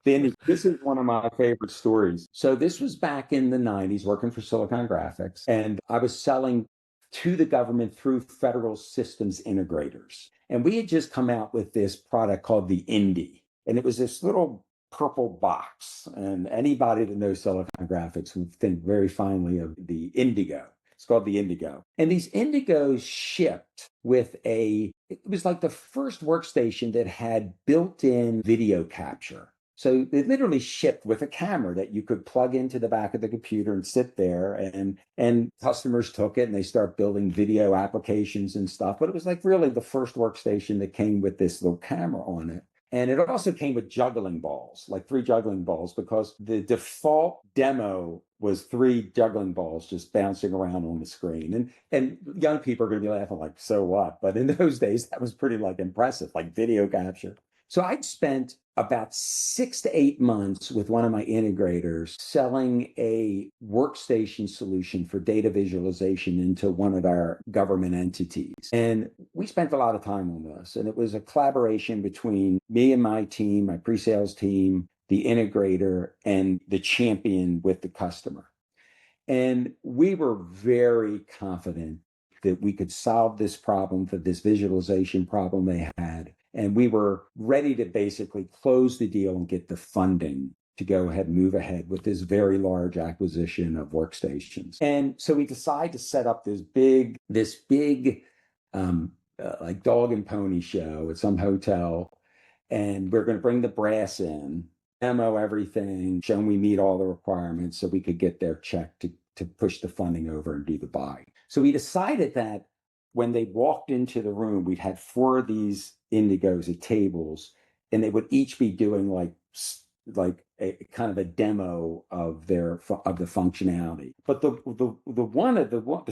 Speaker 1: This is one of my favorite stories. So this was back in the 90s, working for Silicon Graphics, and I was selling to the government through federal systems integrators. And we had just come out with this product called the Indy. And it was this little purple box. And anybody that knows Silicon Graphics would think very finely of the Indigo. It's called the Indigo. And these Indigos shipped with it was like the first workstation that had built-in video capture. So they literally shipped with a camera that you could plug into the back of the computer and sit there, and customers took it and they start building video applications and stuff. But it was like really the first workstation that came with this little camera on it. And it also came with juggling balls, like 3 juggling balls, because the default demo was 3 juggling balls just bouncing around on the screen. And young people are going to be laughing like, so what? But in those days, that was pretty like impressive, like video capture. So I'd spent about 6 to 8 months with one of my integrators selling a workstation solution for data visualization into one of our government entities. And we spent a lot of time on this. And it was a collaboration between me and my team, my pre-sales team, the integrator, and the champion with the customer. And we were very confident that we could solve this problem, for this visualization problem they had. And we were ready to basically close the deal and get the funding to go ahead and move ahead with this very large acquisition of workstations. And so we decided to set up this big like dog and pony show at some hotel. And we're going to bring the brass in, demo everything, show them we meet all the requirements so we could get their check to push the funding over and do the buy. So we decided that when they walked into the room, we'd had 4 of these Indigos at tables, and they would each be doing like a kind of a demo of the functionality. But the one,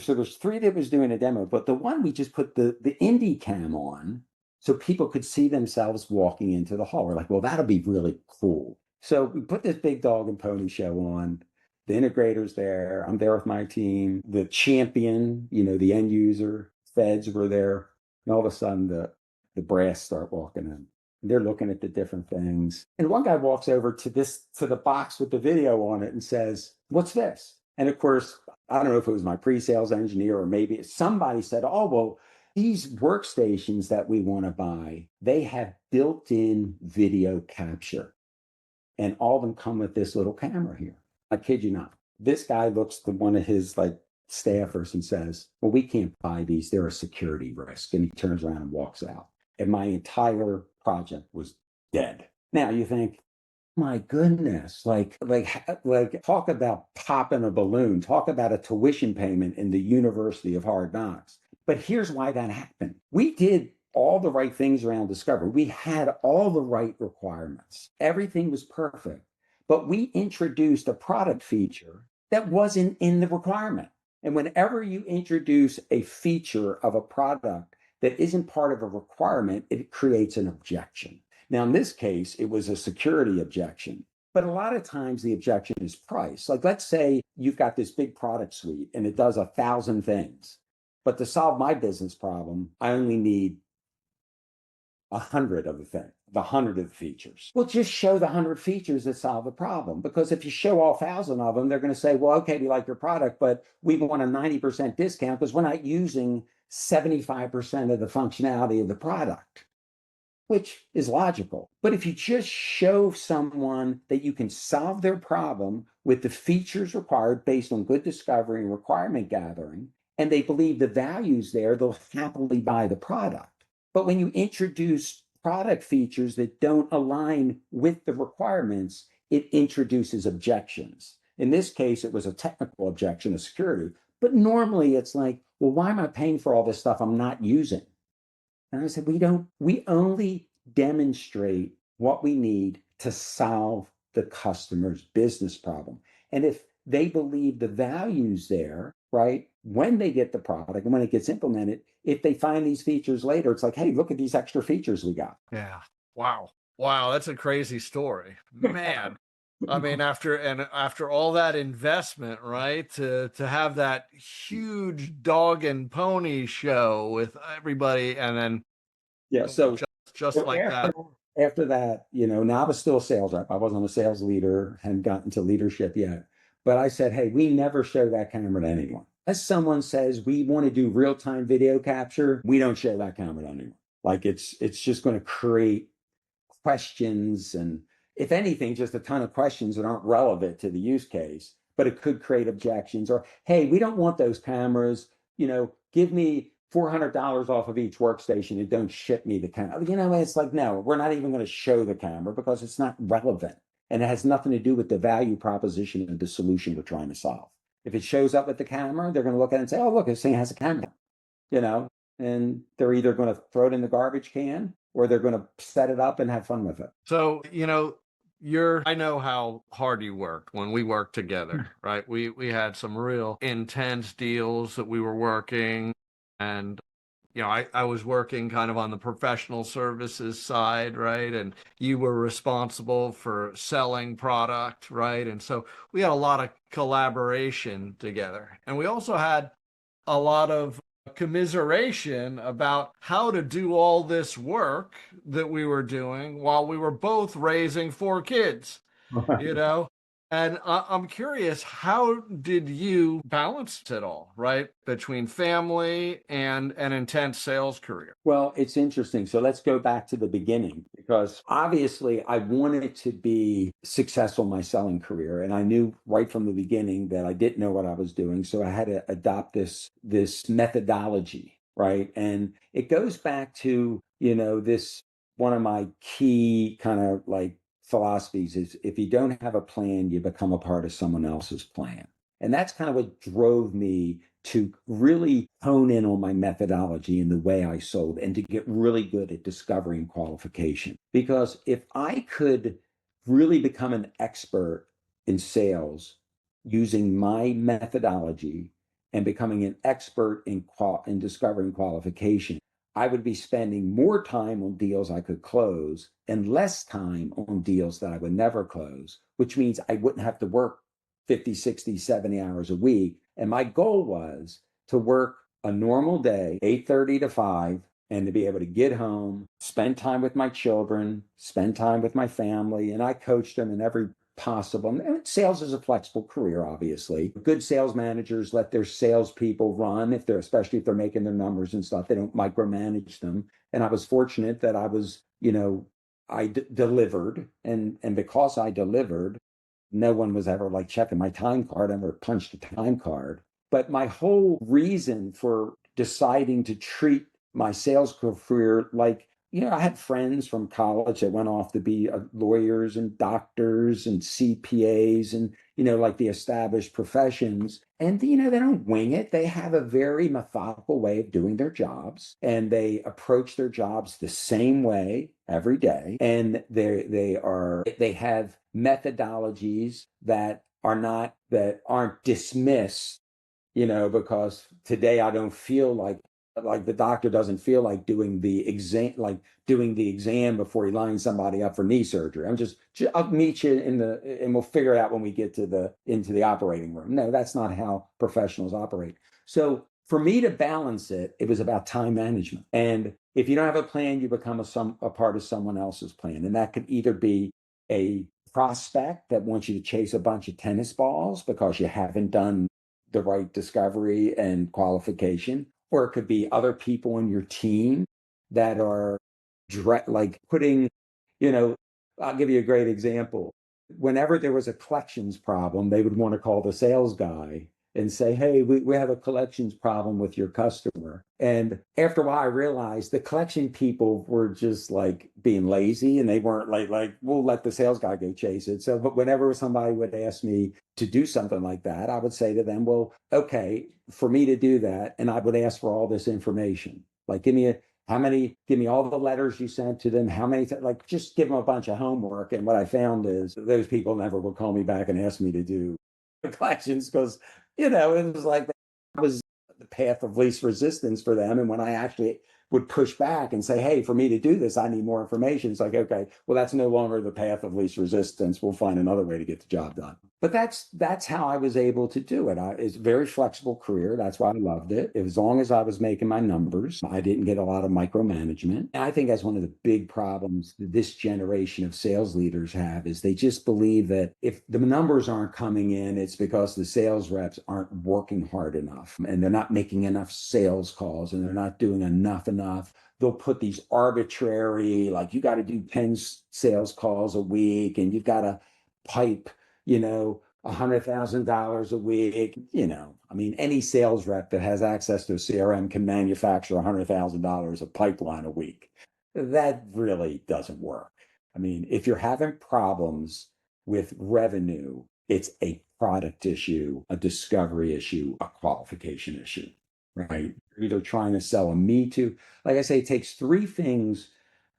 Speaker 1: so there's 3 that was doing a demo, but the one we just put the Indie cam on so people could see themselves walking into the hall. We're like, well, that'll be really cool. So we put this big dog and pony show on. The integrator's there. I'm there with my team. The champion, the end user, feds were there. And all of a sudden, the brass start walking in. They're looking at the different things. And one guy walks over to the box with the video on it and says, what's this? And of course, I don't know if it was my pre-sales engineer or maybe somebody said, oh, well, these workstations that we want to buy, they have built-in video capture. And all of them come with this little camera here. I kid you not. This guy looks to one of his staffers and says, well, we can't buy these. They're a security risk. And he turns around and walks out. And my entire project was dead. Now you think, my goodness, like talk about popping a balloon, talk about a tuition payment in the University of Hard Knocks. But here's why that happened. We did all the right things around discovery. We had all the right requirements. Everything was perfect. But we introduced a product feature that wasn't in the requirement. And whenever you introduce a feature of a product that isn't part of a requirement, it creates an objection. Now, in this case, it was a security objection. But a lot of times the objection is price. Like, let's say you've got this big product suite and it does 1,000 things. But to solve my business problem, I only need 100 of the 100 of the features. Well, just show the 100 features that solve the problem. Because if you show all 1,000 of them, they're going to say, well, okay, we like your product, but we want a 90% discount because we're not using 75% of the functionality of the product, which is logical. But if you just show someone that you can solve their problem with the features required based on good discovery and requirement gathering, and they believe the value's there, they'll happily buy the product. But when you introduce product features that don't align with the requirements, it introduces objections. In this case, it was a technical objection of security. But normally it's like, well, why am I paying for all this stuff I'm not using? And I said, we only demonstrate what we need to solve the customer's business problem. And if they believe the value's there, right, when they get the product and when it gets implemented, if they find these features later, it's like, hey, look at these extra features we got.
Speaker 2: Yeah. Wow. That's a crazy story, man. I mean, after all that investment, right, to have that huge dog and pony show with everybody, and then
Speaker 1: so
Speaker 2: just like that.
Speaker 1: After that, now I was still a sales rep. I wasn't a sales leader, hadn't gotten to leadership yet. But I said, hey, we never show that camera to anyone. As someone says we want to do real-time video capture, we don't show that camera to anyone. Like it's just going to create questions, and if anything, just a ton of questions that aren't relevant to the use case, but it could create objections. Or, hey, we don't want those cameras, give me $400 off of each workstation and don't ship me the camera. It's like, no, we're not even going to show the camera because it's not relevant. And it has nothing to do with the value proposition of the solution we're trying to solve. If it shows up with the camera, they're going to look at it and say, oh, look, this thing has a camera, and they're either going to throw it in the garbage can or they're going to set it up and have fun with it.
Speaker 2: So, I know how hard you worked when we worked together, right? We had some real intense deals that we were working, and I was working kind of on the professional services side, right? And you were responsible for selling product, right? And so we had a lot of collaboration together. And we also had a lot of commiseration about how to do all this work that we were doing while we were both raising 4 kids, you know? And I'm curious, how did you balance it all, right? Between family and an intense sales career?
Speaker 1: Well, it's interesting. So let's go back to the beginning, because obviously I wanted to be successful in my selling career. And I knew right from the beginning that I didn't know what I was doing. So I had to adopt this methodology, right? And it goes back to, this one of my key kind of like philosophies is, if you don't have a plan, you become a part of someone else's plan. And that's kind of what drove me to really hone in on my methodology and the way I sold, and to get really good at discovery and qualification. Because if I could really become an expert in sales using my methodology and becoming an expert in discovery and qualification, I would be spending more time on deals I could close and less time on deals that I would never close, which means I wouldn't have to work 50, 60, 70 hours a week. And my goal was to work a normal day, 8:30 to 5, and to be able to get home, spend time with my children, spend time with my family. And I coached them in every possible. And sales is a flexible career, obviously. Good sales managers let their salespeople run, especially if they're making their numbers and stuff. They don't micromanage them. And I was fortunate that I was, delivered, and because I delivered, no one was ever like checking my time card. I never punched a time card. But my whole reason for deciding to treat my sales career like, I had friends from college that went off to be lawyers and doctors and CPAs and, like the established professions. And, they don't wing it. They have a very methodical way of doing their jobs, and they approach their jobs the same way every day. And they have methodologies that aren't dismissed, because today I don't feel like the doctor doesn't feel like doing the exam before he lines somebody up for knee surgery. I'll meet you and we'll figure it out when we get into the operating room. No, that's not how professionals operate. So for me to balance it, it was about time management. And if you don't have a plan, you become a part of someone else's plan. And that could either be a prospect that wants you to chase a bunch of tennis balls because you haven't done the right discovery and qualification, or it could be other people on your team that are like putting, I'll give you a great example. Whenever there was a collections problem, they would want to call the sales guy and say, hey, we have a collections problem with your customer. And after a while, I realized the collection people were just like being lazy, and they weren't like, we'll let the sales guy go chase it. So, but whenever somebody would ask me to do something like that, I would say to them, well, okay, for me to do that, and I would ask for all this information. Like, give me all the letters you sent to them, just give them a bunch of homework. And what I found is those people never would call me back and ask me to do collections, because it was like that was the path of least resistance for them. And when I actually would push back and say, hey, for me to do this, I need more information, it's like, okay, well, that's no longer the path of least resistance. We'll find another way to get the job done. But that's how I was able to do it. It's a very flexible career. That's why I loved it. As long as I was making my numbers, I didn't get a lot of micromanagement. And I think that's one of the big problems that this generation of sales leaders have, is they just believe that if the numbers aren't coming in, it's because the sales reps aren't working hard enough, and they're not making enough sales calls, and they're not doing enough. They'll put these arbitrary, like, you got to do 10 sales calls a week, and you've got to pipe, $100,000 a week. Any sales rep that has access to a CRM can manufacture $100,000 of pipeline a week. That really doesn't work. If you're having problems with revenue, it's a product issue, a discovery issue, a qualification issue, right? You're either trying to sell a me too. Like I say, it takes three things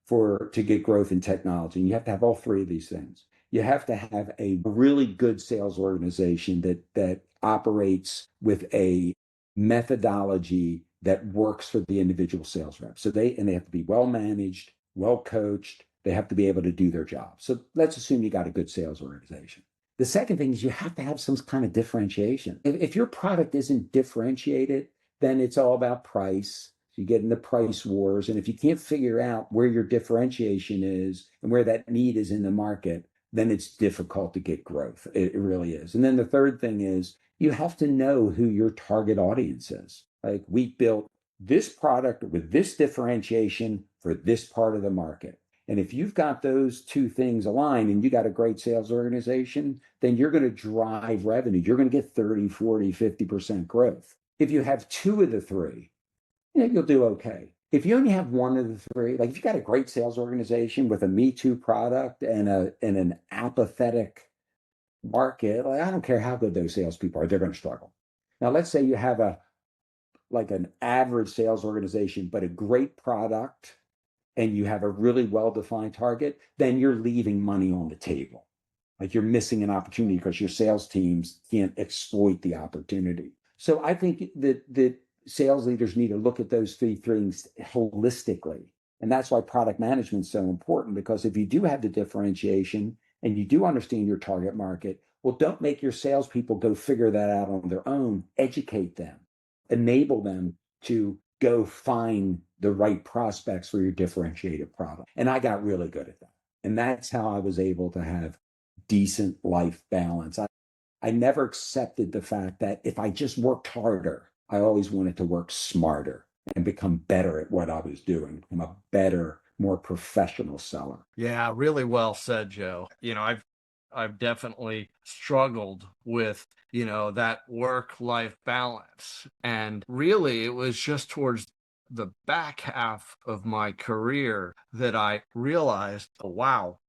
Speaker 1: to get growth in technology. And you have to have all three of these things. You have to have a really good sales organization that operates with a methodology that works for the individual sales rep. So they have to be well managed, well coached. They have to be able to do their job. So let's assume you got a good sales organization. The second thing is you have to have some kind of differentiation. If your product isn't differentiated, then it's all about price. You get into price wars. And if you can't figure out where your differentiation is and where that need is in the market, then it's difficult to get growth. It really is. And then the third thing is you have to know who your target audience is. Like, we built this product with this differentiation for this part of the market. And if you've got those two things aligned and you got a great sales organization, then you're going to drive revenue. You're going to get 30, 40, 50% growth. If you have two of the three, you'll do okay. If you only have one of the three, like if you got a great sales organization with a Me Too product and an apathetic market, like, I don't care how good those salespeople are, they're going to struggle. Now, let's say you have an average sales organization, but a great product, and you have a really well-defined target, then you're leaving money on the table. Like, you're missing an opportunity because your sales teams can't exploit the opportunity. So I think that sales leaders need to look at those three things holistically. And that's why product management is so important, because if you do have the differentiation and you do understand your target market, well, don't make your salespeople go figure that out on their own. Educate them, enable them to go find the right prospects for your differentiated product. And I got really good at that. And that's how I was able to have decent life balance. I never accepted the fact that if I just worked harder, I always wanted to work smarter and become better at what I was doing. I'm a better, more professional seller.
Speaker 2: Yeah, really well said, Joe. I've definitely struggled with, that work-life balance. And really, it was just towards the back half of my career that I realized, oh, wow,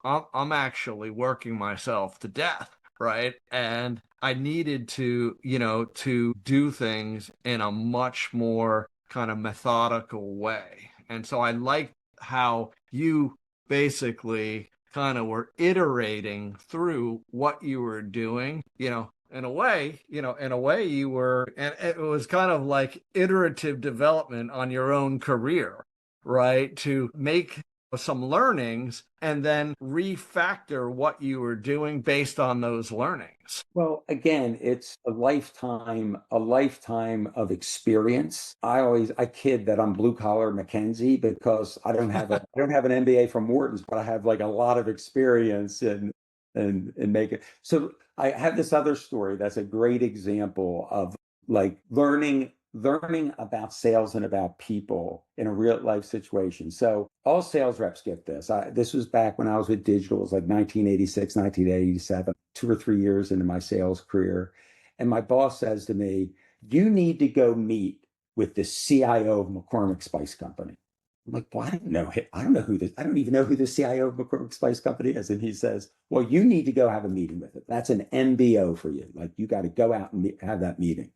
Speaker 2: I'm actually working myself to death, right? And I needed to do things in a much more kind of methodical way. And so I liked how you basically kind of were iterating through what you were doing, in a way you were, and it was kind of like iterative development on your own career, right? To make some learnings and then refactor what you were doing based on those learnings.
Speaker 1: Well, again, it's a lifetime of experience. I kid that I'm blue collar McKenzie because I don't have an MBA from Wharton's, but I have like a lot of experience and make it. So I have this other story that's a great example of like learning about sales and about people in a real life situation. So all sales reps get this. This was back when I was with Digital. It was like 1986, 1987, 2 or 3 years into my sales career. And my boss says to me, you need to go meet with the CIO of McCormick Spice Company. I'm like, well, I don't know I don't even know who the CIO of McCormick Spice Company is. And he says, well, you need to go have a meeting with it. That's an MBO for you. Like, you got to go out and have that meeting.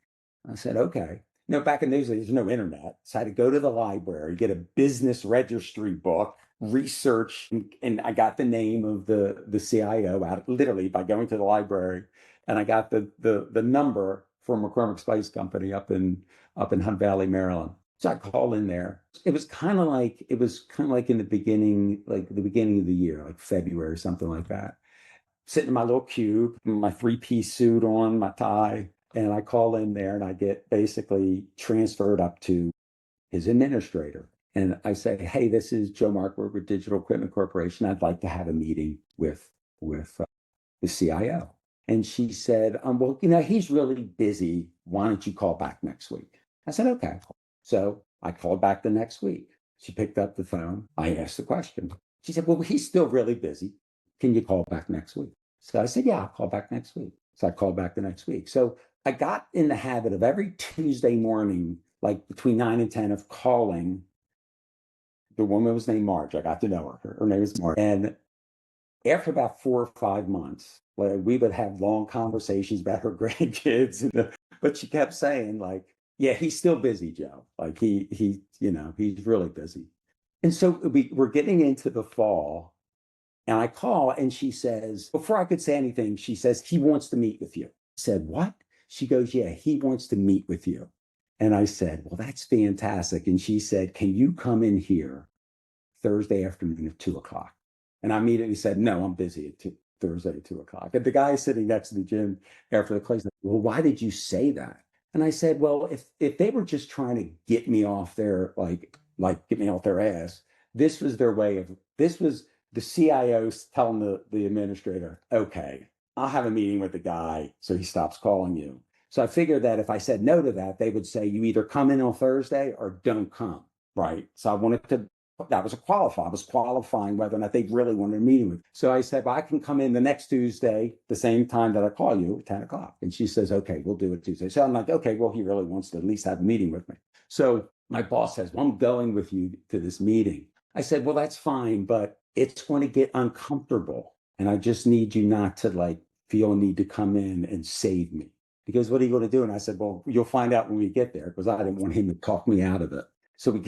Speaker 1: I said, okay. Back in those days, there's no internet. So I had to go to the library, get a business registry book, research, and I got the name of the CIO out literally by going to the library, and I got the number for McCormick Spice Company up in Hunt Valley, Maryland. So I called in there. It was kind of like in the beginning, like the beginning of the year, like February or something like that. Sitting in my little cube, my 3-piece suit on, my tie. And I call in there and I get basically transferred up to his administrator. And I say, hey, this is Joe Markwordt with Digital Equipment Corporation. I'd like to have a meeting with the CIO. And she said, well, he's really busy. Why don't you call back next week? I said, okay. So I called back the next week. She picked up the phone. I asked the question. She said, well, he's still really busy. Can you call back next week? So I said, yeah, I'll call back next week. So I called back the next week. So I got in the habit of every Tuesday morning, like between 9 and 10, of calling. The woman was named Marge. I got to know her. Her name is Marge. And after about 4 or 5 months, like, we would have long conversations about her grandkids. But she kept saying, like, yeah, he's still busy, Joe. Like, he's really busy. And so we're getting into the fall, and I call, and she says, before I could say anything, she says, he wants to meet with you. I said, what? She goes, yeah, he wants to meet with you. And I said, well, that's fantastic. And she said, can you come in here Thursday afternoon at 2 o'clock? And I immediately said, no, I'm busy at Thursday at 2 o'clock. And the guy sitting next to the gym after the class, like, well, why did you say that? And I said, well, if they were just trying to get me off their get me off their ass, this was their way of this was the CIO telling the administrator, okay, I'll have a meeting with the guy so he stops calling you. So I figured that if I said no to that, they would say, you either come in on Thursday or don't come. Right. So I wanted to, that was a qualifier. I was qualifying whether or not they really wanted a meeting with me. So I said, well, I can come in the next Tuesday, the same time that I call you, 10 o'clock. And she says, okay, we'll do it Tuesday. So I'm like, okay, well, he really wants to at least have a meeting with me. So my boss says, well, I'm going with you to this meeting. I said, well, that's fine, but it's going to get uncomfortable. And I just need you not to feel a need to come in and save me. Because what are you going to do? And I said, well, you'll find out when we get there, because I didn't want him to talk me out of it. So we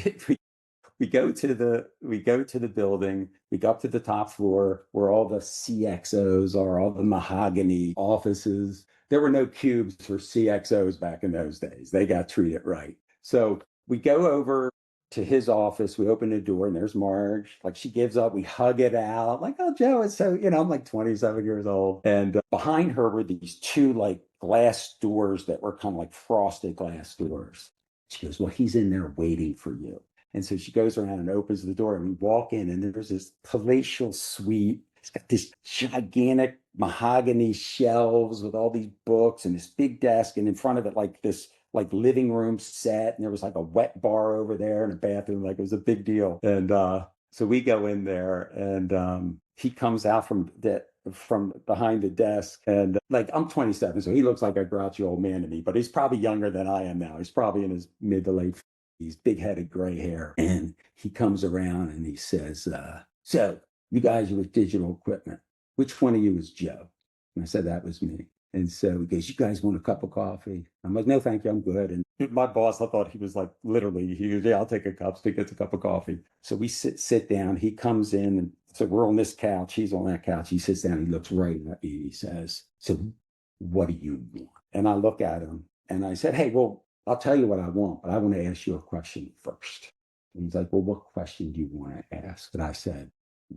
Speaker 1: go to the building, we go up to the top floor where all the CXOs are, all the mahogany offices. There were no cubes for CXOs back in those days. They got treated right. So we go over to his office, we open the door, and there's Marge. She gives up, we hug it out. Oh, Joe, it's so, I'm 27 years old. And behind her were these two glass doors that were kind of frosted glass doors. She goes, well, he's in there waiting for you. And so she goes around and opens the door, and we walk in, and there's this palatial suite. It's got this gigantic mahogany shelves with all these books and this big desk, and in front of it, this living room set, and there was a wet bar over there and a bathroom. It was a big deal. And so we go in there, and he comes out from behind the desk, and I'm 27, so he looks like a grouchy old man to me, but he's probably younger than I am now. He's probably in his mid to late 40s, big-headed gray hair. And he comes around and he says, so you guys are with digital equipment. Which one of you is Joe? And I said, that was me. And so he goes, you guys want a cup of coffee? I'm like, no, thank you, I'm good. And my boss, I thought he was literally, he goes, yeah, I'll take a cup. So he gets a cup of coffee. So we sit down. He comes in, and so we're on this couch. He's on that couch. He sits down. He looks right at me. He says, so what do you want? And I look at him, and I said, hey, well, I'll tell you what I want, but I want to ask you a question first. And he's like, well, what question do you want to ask? And I said,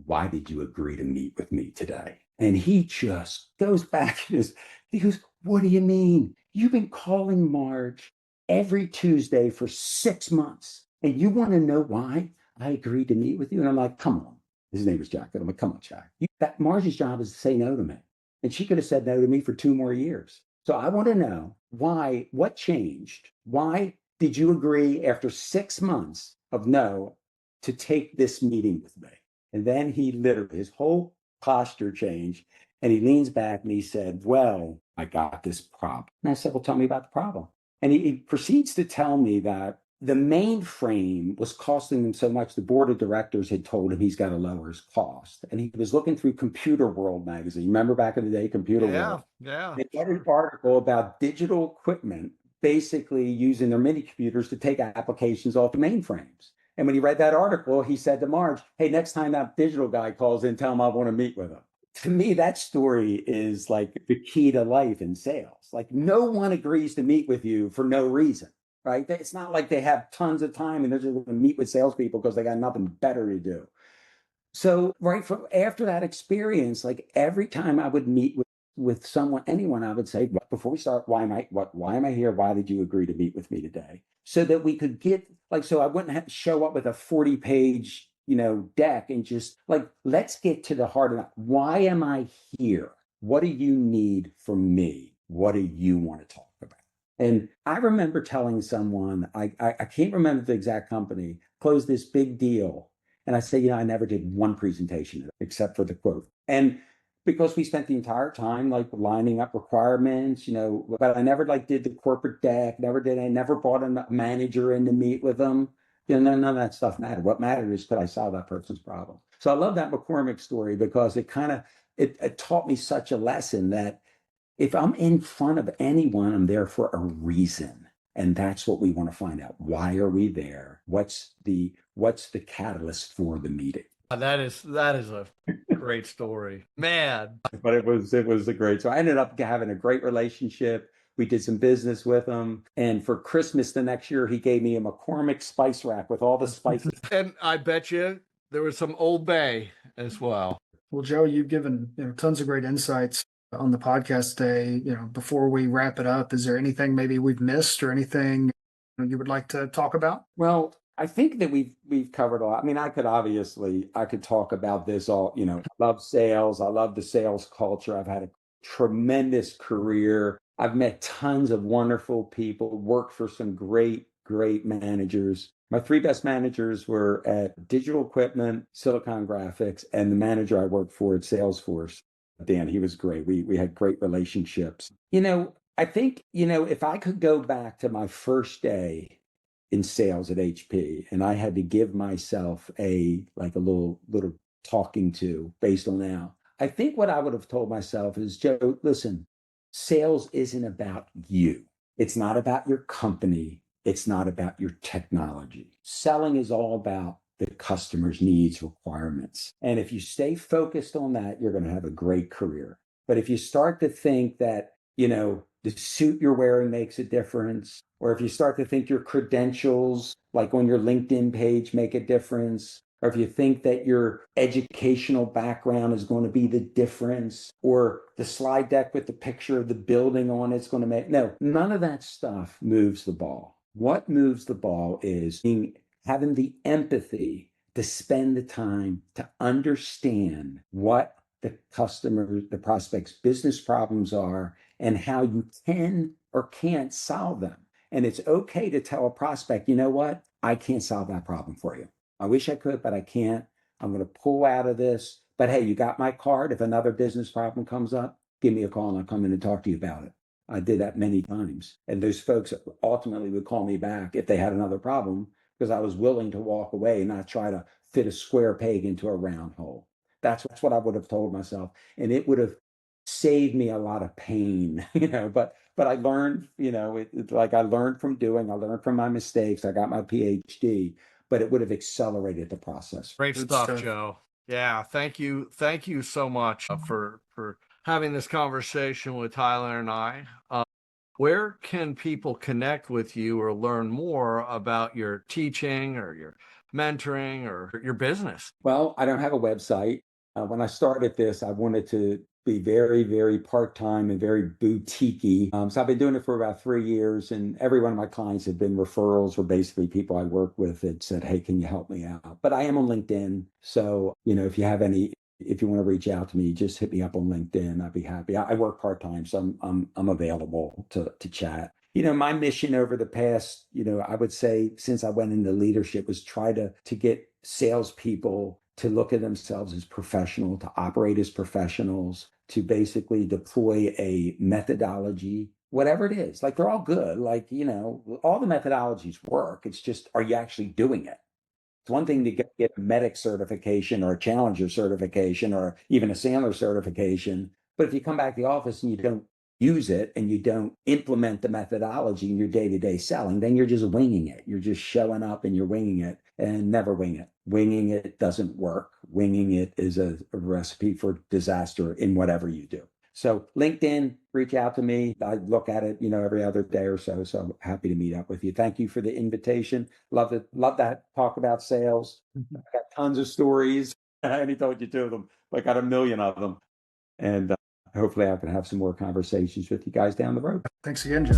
Speaker 1: why did you agree to meet with me today? And he just goes back and he goes, what do you mean? You've been calling Marge every Tuesday for 6 months, and you want to know why I agreed to meet with you? And I'm like, come on. His name is Jack. I'm like, come on, Jack. That Marge's job is to say no to me. And she could have said no to me for 2 more years. So I want to know why, what changed? Why did you agree after 6 months of no to take this meeting with me? And then he literally, his whole posture changed, and he leans back and he said, well, I got this problem. And I said, well, tell me about the problem. And he proceeds to tell me that the mainframe was costing him so much, the board of directors had told him he's got to lower his cost. And he was looking through Computer World magazine. Remember back in the day, Computer World?
Speaker 2: Yeah.
Speaker 1: They got an article about digital equipment basically using their mini computers to take applications off the mainframes. And when he read that article, he said to Marge, hey, next time that digital guy calls in, tell him I want to meet with him. To me, that story is the key to life in sales. No one agrees to meet with you for no reason, right? It's not like they have tons of time and they're just going to meet with salespeople because they got nothing better to do. So right from after that experience, every time I would meet with someone, anyone, I would say, before we start, why am I here? Why did you agree to meet with me today? So that we could get so I wouldn't have to show up with a 40-page, deck and just let's get to the heart of it. Why am I here? What do you need from me? What do you want to talk about? And I remember telling someone, I can't remember the exact company, closed this big deal. And I said, I never did one presentation except for the quote. And because we spent the entire time lining up requirements, but I never did the corporate deck, I never brought a manager in to meet with them. None of that stuff mattered. What mattered is could I solve that person's problem? So I love that McCormick story because it taught me such a lesson that if I'm in front of anyone, I'm there for a reason. And that's what we want to find out. Why are we there? What's the what's the catalyst for the meeting?
Speaker 2: That is a great story, man.
Speaker 1: But it was a great. So I ended up having a great relationship. We did some business with him, and for Christmas the next year, he gave me a McCormick spice rack with all the spices.
Speaker 2: And I bet you there was some Old Bay as well.
Speaker 4: Well, Joe, you've given tons of great insights on the podcast today. Before we wrap it up, is there anything maybe we've missed or anything you would like to talk about?
Speaker 1: Well, I think that we've covered a lot. I mean, I could talk about this all, I love sales. I love the sales culture. I've had a tremendous career. I've met tons of wonderful people, worked for some great managers. My three best managers were at Digital Equipment, Silicon Graphics, and the manager I worked for at Salesforce. Dan, he was great. We had great relationships. I think, if I could go back to my first day in sales at HP, and I had to give myself a little talking to based on now, I think what I would have told myself is, Joe, listen, sales isn't about you. It's not about your company. It's not about your technology. Selling is all about the customer's needs, requirements. And if you stay focused on that, you're going to have a great career. But if you start to think that, the suit you're wearing makes a difference, or if you start to think your credentials, like on your LinkedIn page, make a difference, or if you think that your educational background is going to be the difference, or the slide deck with the picture of the building on it's going to make, no, none of that stuff moves the ball. What moves the ball is having the empathy to spend the time to understand what the customer, the prospect's business problems are and how you can or can't solve them. And it's okay to tell a prospect, you know what? I can't solve that problem for you. I wish I could, but I can't. I'm going to pull out of this. But hey, you got my card. If another business problem comes up, give me a call and I'll come in and talk to you about it. I did that many times. And those folks ultimately would call me back if they had another problem, because I was willing to walk away and not try to fit a square peg into a round hole. That's what I would have told myself. And it would have saved me a lot of pain, but I learned, I learned from my mistakes. I got my PhD, but it would have accelerated the process.
Speaker 2: Great stuff, Joe. Yeah. Thank you. Thank you so much for having this conversation with Tyler and I. Where can people connect with you or learn more about your teaching or your mentoring or your business?
Speaker 1: Well, I don't have a website. When I started this, I wanted to be very, very part-time and very boutique-y. So I've been doing it for about 3 years, and every one of my clients have been referrals or basically people I work with that said, hey, can you help me out? But I am on LinkedIn. So, if you want to reach out to me, just hit me up on LinkedIn. I'd be happy. I work part-time, so I'm available to chat. My mission over the past, I would say since I went into leadership was try to get salespeople to look at themselves as professional, to operate as professionals, to basically deploy a methodology, whatever it is. Like, they're all good. Like, all the methodologies work. It's just, are you actually doing it? It's one thing to get a medic certification or a challenger certification or even a Sandler certification. But if you come back to the office and you don't use it and you don't implement the methodology in your day-to-day selling, then you're just winging it. You're just showing up and you're winging it, and never wing it. Winging it doesn't work. Winging it is a recipe for disaster in whatever you do. So LinkedIn, reach out to me. I look at it, every other day or so. So I'm happy to meet up with you. Thank you for the invitation. Love that talk about sales. I got tons of stories. I only told you 2 of them, but I got a million of them. And hopefully I can have some more conversations with you guys down the road.
Speaker 4: Thanks again, Joe.